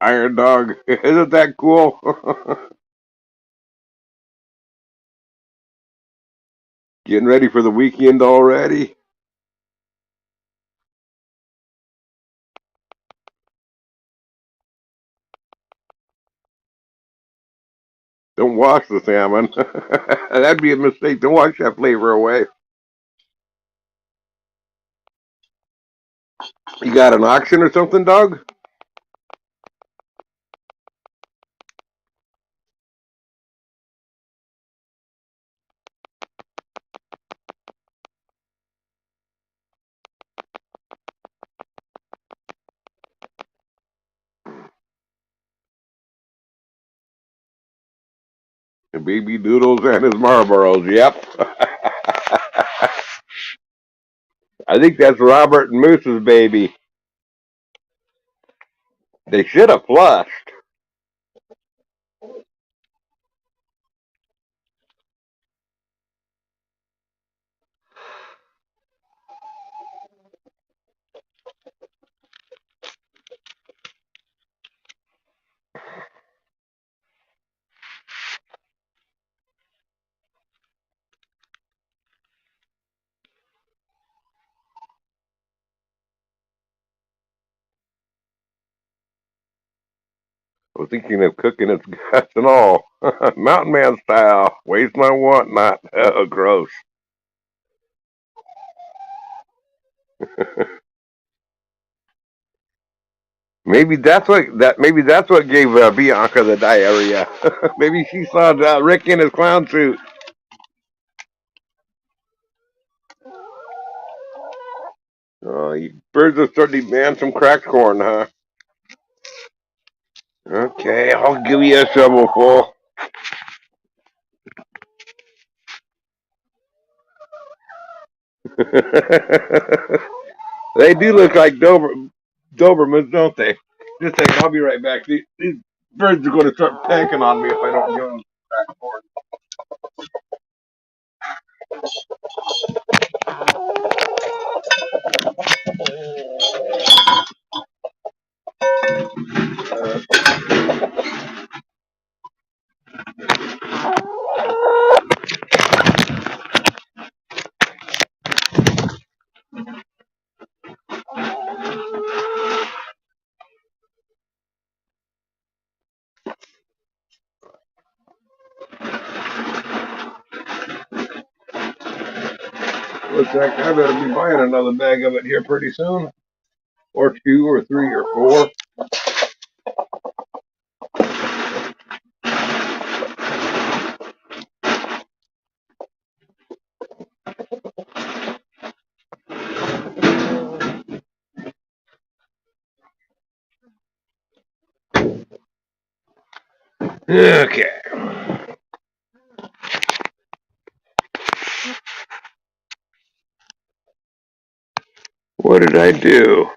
Iron Dog? Isn't that cool? Getting ready for the weekend already? Don't wash the salmon. That'd be a mistake. Don't wash that flavor away. You got an auction or something, dog? Baby Doodles and his Marlboros. Yep. I think that's Robert and Moose's baby. They should have flushed. I was thinking of cooking its guts and all. Mountain Man style. Waste my want not. Oh, gross. Maybe that's what gave Bianca the diarrhea. Maybe she saw Rick in his clown suit. You birds are starting to demand some cracked corn, huh? Okay, I'll give you a shovelful. They do look like Dobermans, don't they? Just a second, I'll be right back. These birds are going to start pecking on me if I don't give them cracked corn. Looks like I better be buying another bag of it here pretty soon. Or two, or three, or four. Okay. What did I do?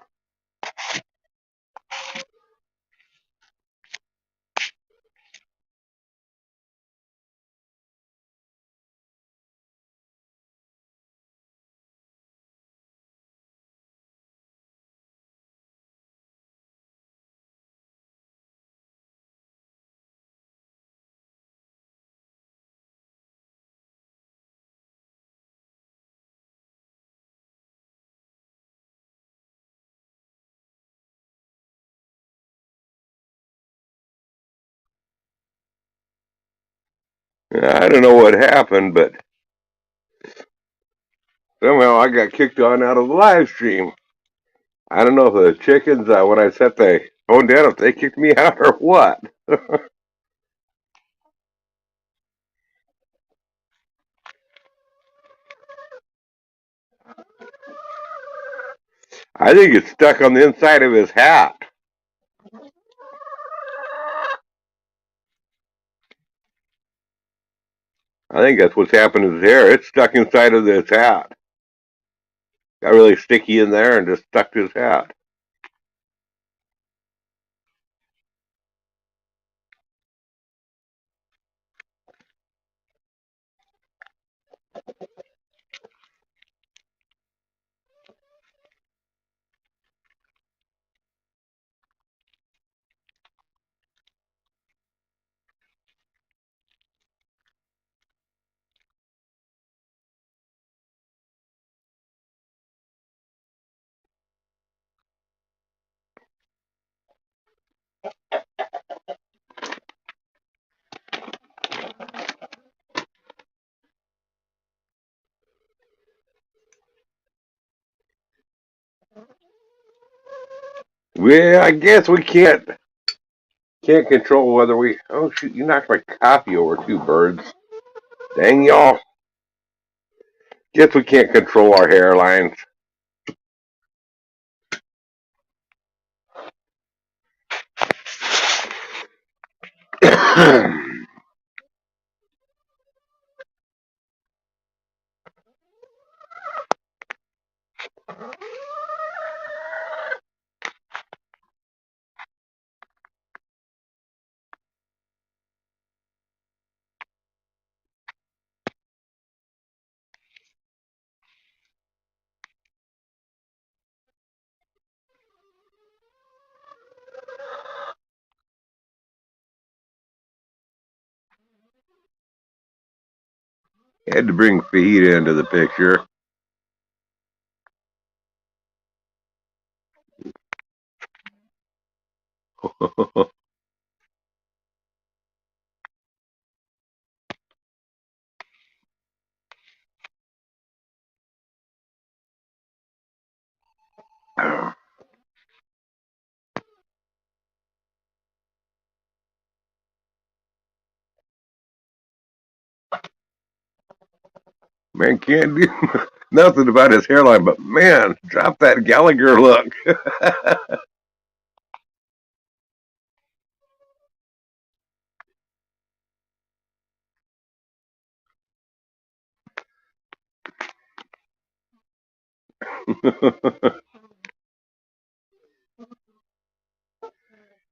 I don't know what happened, but somehow I got kicked on out of the live stream. I don't know if the chickens, when I set the phone down, if they kicked me out or what. I think it's stuck on the inside of his hat. I think that's what's happened to his hair. It's stuck inside of his hat. Got really sticky in there and just stuck to his hat. Well, I guess we can't control whether we. Oh shoot! You knocked my coffee over, two birds. Dang y'all! Guess we can't control our hairlines. Had to bring Fajita into the picture. Man can't do nothing about his hairline, but man, drop that Gallagher look.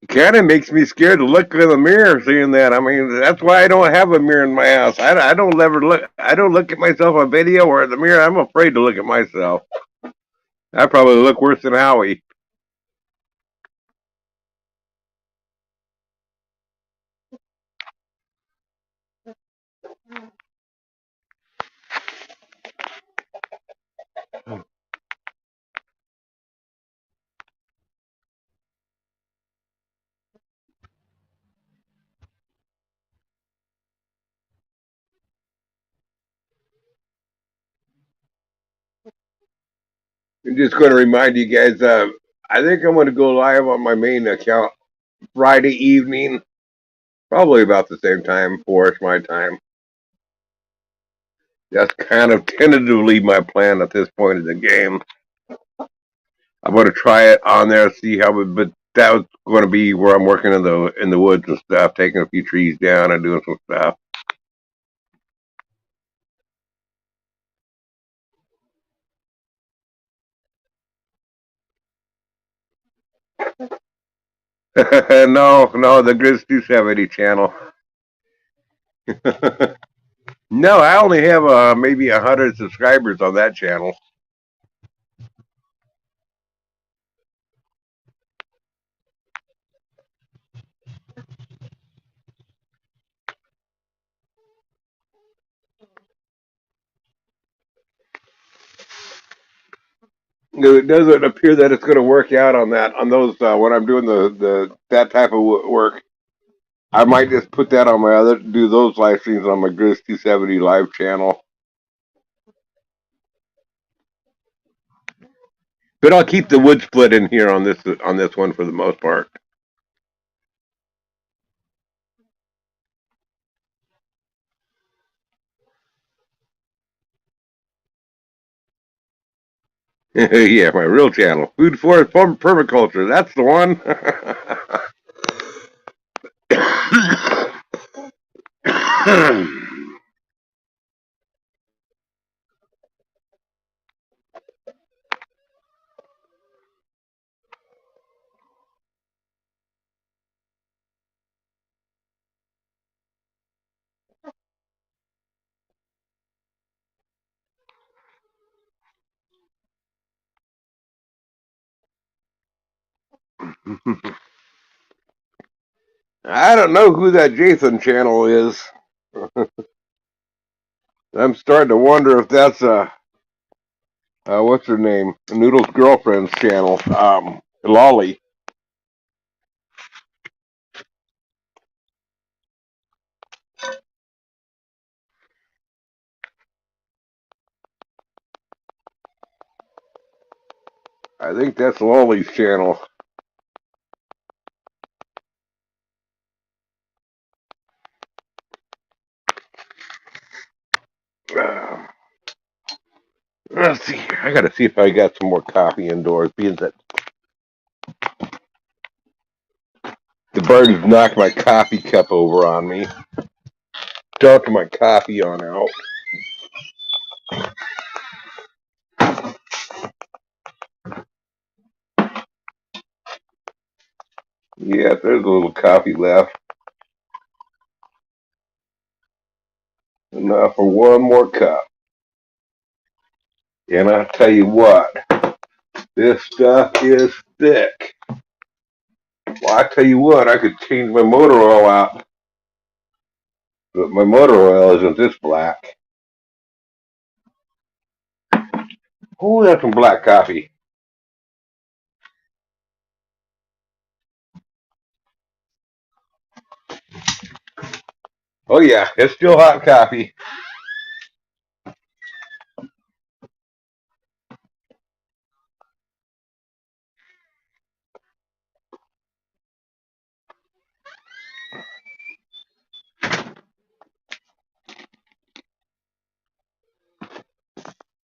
Kind of makes me scared to look in the mirror seeing that. I mean, that's why I don't have a mirror in my house. I don't ever look. I don't look at myself on video or in the mirror. I'm afraid to look at myself. I probably look worse than Howie. I'm just going to remind you guys. I think I'm going to go live on my main account Friday evening, probably about the same time, 4ish my time. That's kind of tentatively my plan at this point in the game. I'm going to try it on there, see how it, but that was going to be where I'm working in the woods and stuff, taking a few trees down and doing some stuff. No, the Grizz 270 channel. No, I only have maybe 100 subscribers on that channel. It doesn't appear that it's going to work out on that on those when I'm doing the that type of work. I might just put that on my other do those live streams on my Grizz 270 live channel. But I'll keep the wood split in here on this one for the most part. Yeah, my real channel, Food Forest Permaculture. That's the one. I don't know who that Jason channel is. I'm starting to wonder if that's what's her name? Noodle's girlfriend's channel. Lolly. I think that's Lolly's channel. Let's see. I gotta see if I got some more coffee indoors, being that the birds knocked my coffee cup over on me. Dumped my coffee on out. Yeah, there's a little coffee left. Enough for one more cup. And I tell you what, this stuff is thick. Well, I tell you what, I could change my motor oil out, but my motor oil isn't this black. Oh, that's some black coffee. Oh yeah, it's still hot coffee.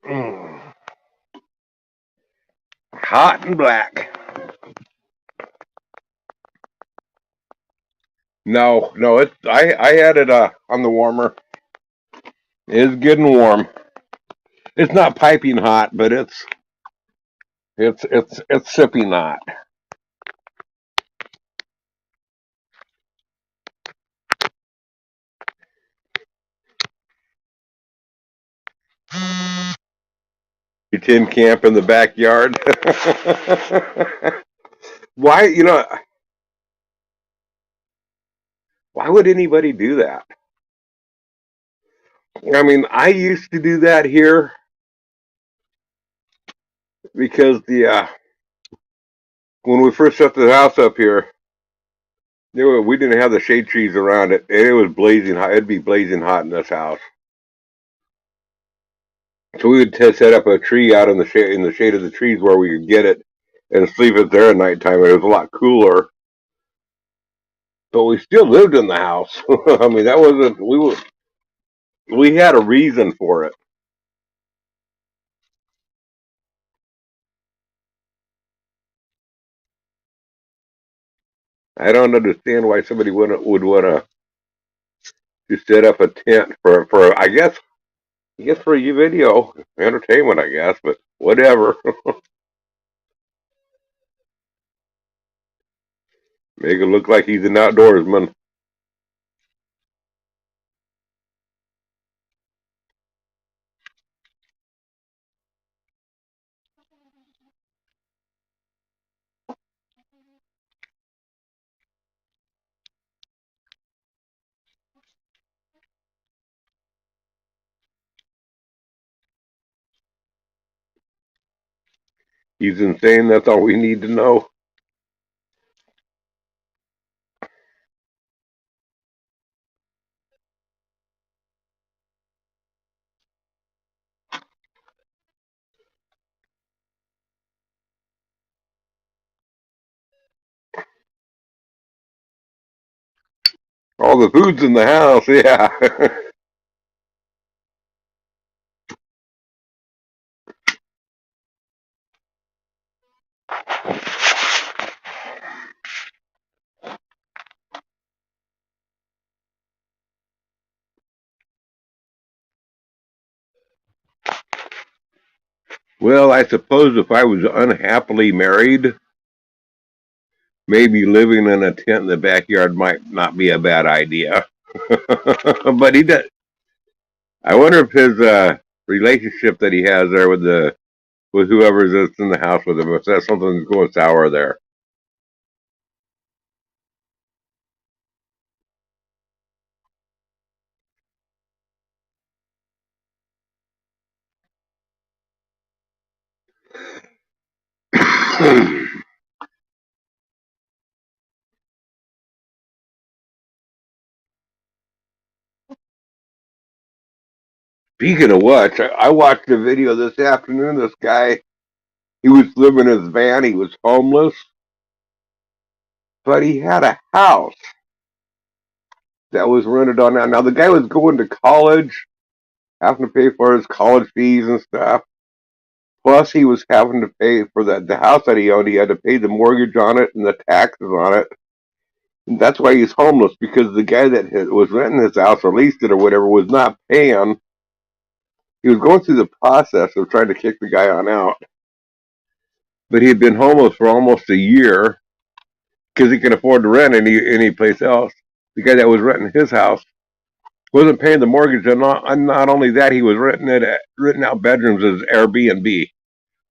Mm. Hot and black. No, no, it's I had it on the warmer. It's getting warm. It's not piping hot, but it's sipping hot. You tin camp in the backyard. Why, why would anybody do that? I mean, I used to do that here because the when we first set the house up here, we didn't have the shade trees around it, and it was blazing hot. It'd be blazing hot in this house. So we would set up a tree out in the shade of the trees where we could get it and sleep it there at nighttime. It was a lot cooler, but we still lived in the house. I mean, that wasn't we had a reason for it. I don't understand why somebody would want to set up a tent for I guess for you video entertainment, I guess, but whatever. Make it look like he's an outdoorsman. He's insane. That's all we need to know. All the food's in the house, yeah. Well, I suppose if I was unhappily married, maybe living in a tent in the backyard might not be a bad idea. But he does. I wonder if his relationship that he has there with whoever's that's in the house with him, if that's something that's going sour there. Speaking of which, I watched a video this afternoon. This guy, he was living in his van. He was homeless, but he had a house that was rented on. Now the guy was going to college, having to pay for his college fees and stuff. Plus, he was having to pay for the house that he owned. He had to pay the mortgage on it and the taxes on it. And that's why he's homeless, because the guy that was renting his house or leased it or whatever was not paying. He was going through the process of trying to kick the guy on out. But he had been homeless for almost a year because he can afford to rent any place else. The guy that was renting his house wasn't paying the mortgage, and not only that, he was renting out bedrooms as Airbnb.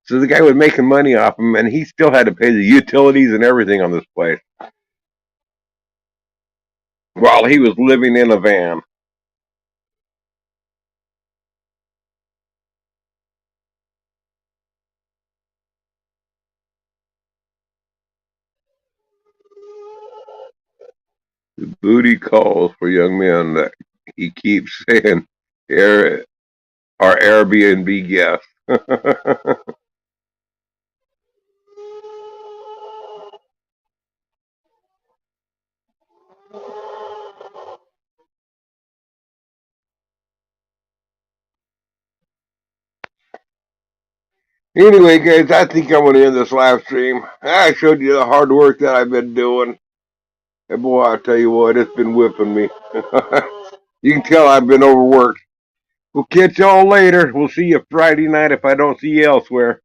So the guy was making money off him, and he still had to pay the utilities and everything on this place while he was living in a van. Booty calls for young men that he keeps saying are Airbnb guests. Anyway, guys, I think I'm going to end this live stream. I showed you the hard work that I've been doing. And boy, I tell you what, it's been whipping me. You can tell I've been overworked. We'll catch y'all later. We'll see you Friday night if I don't see you elsewhere.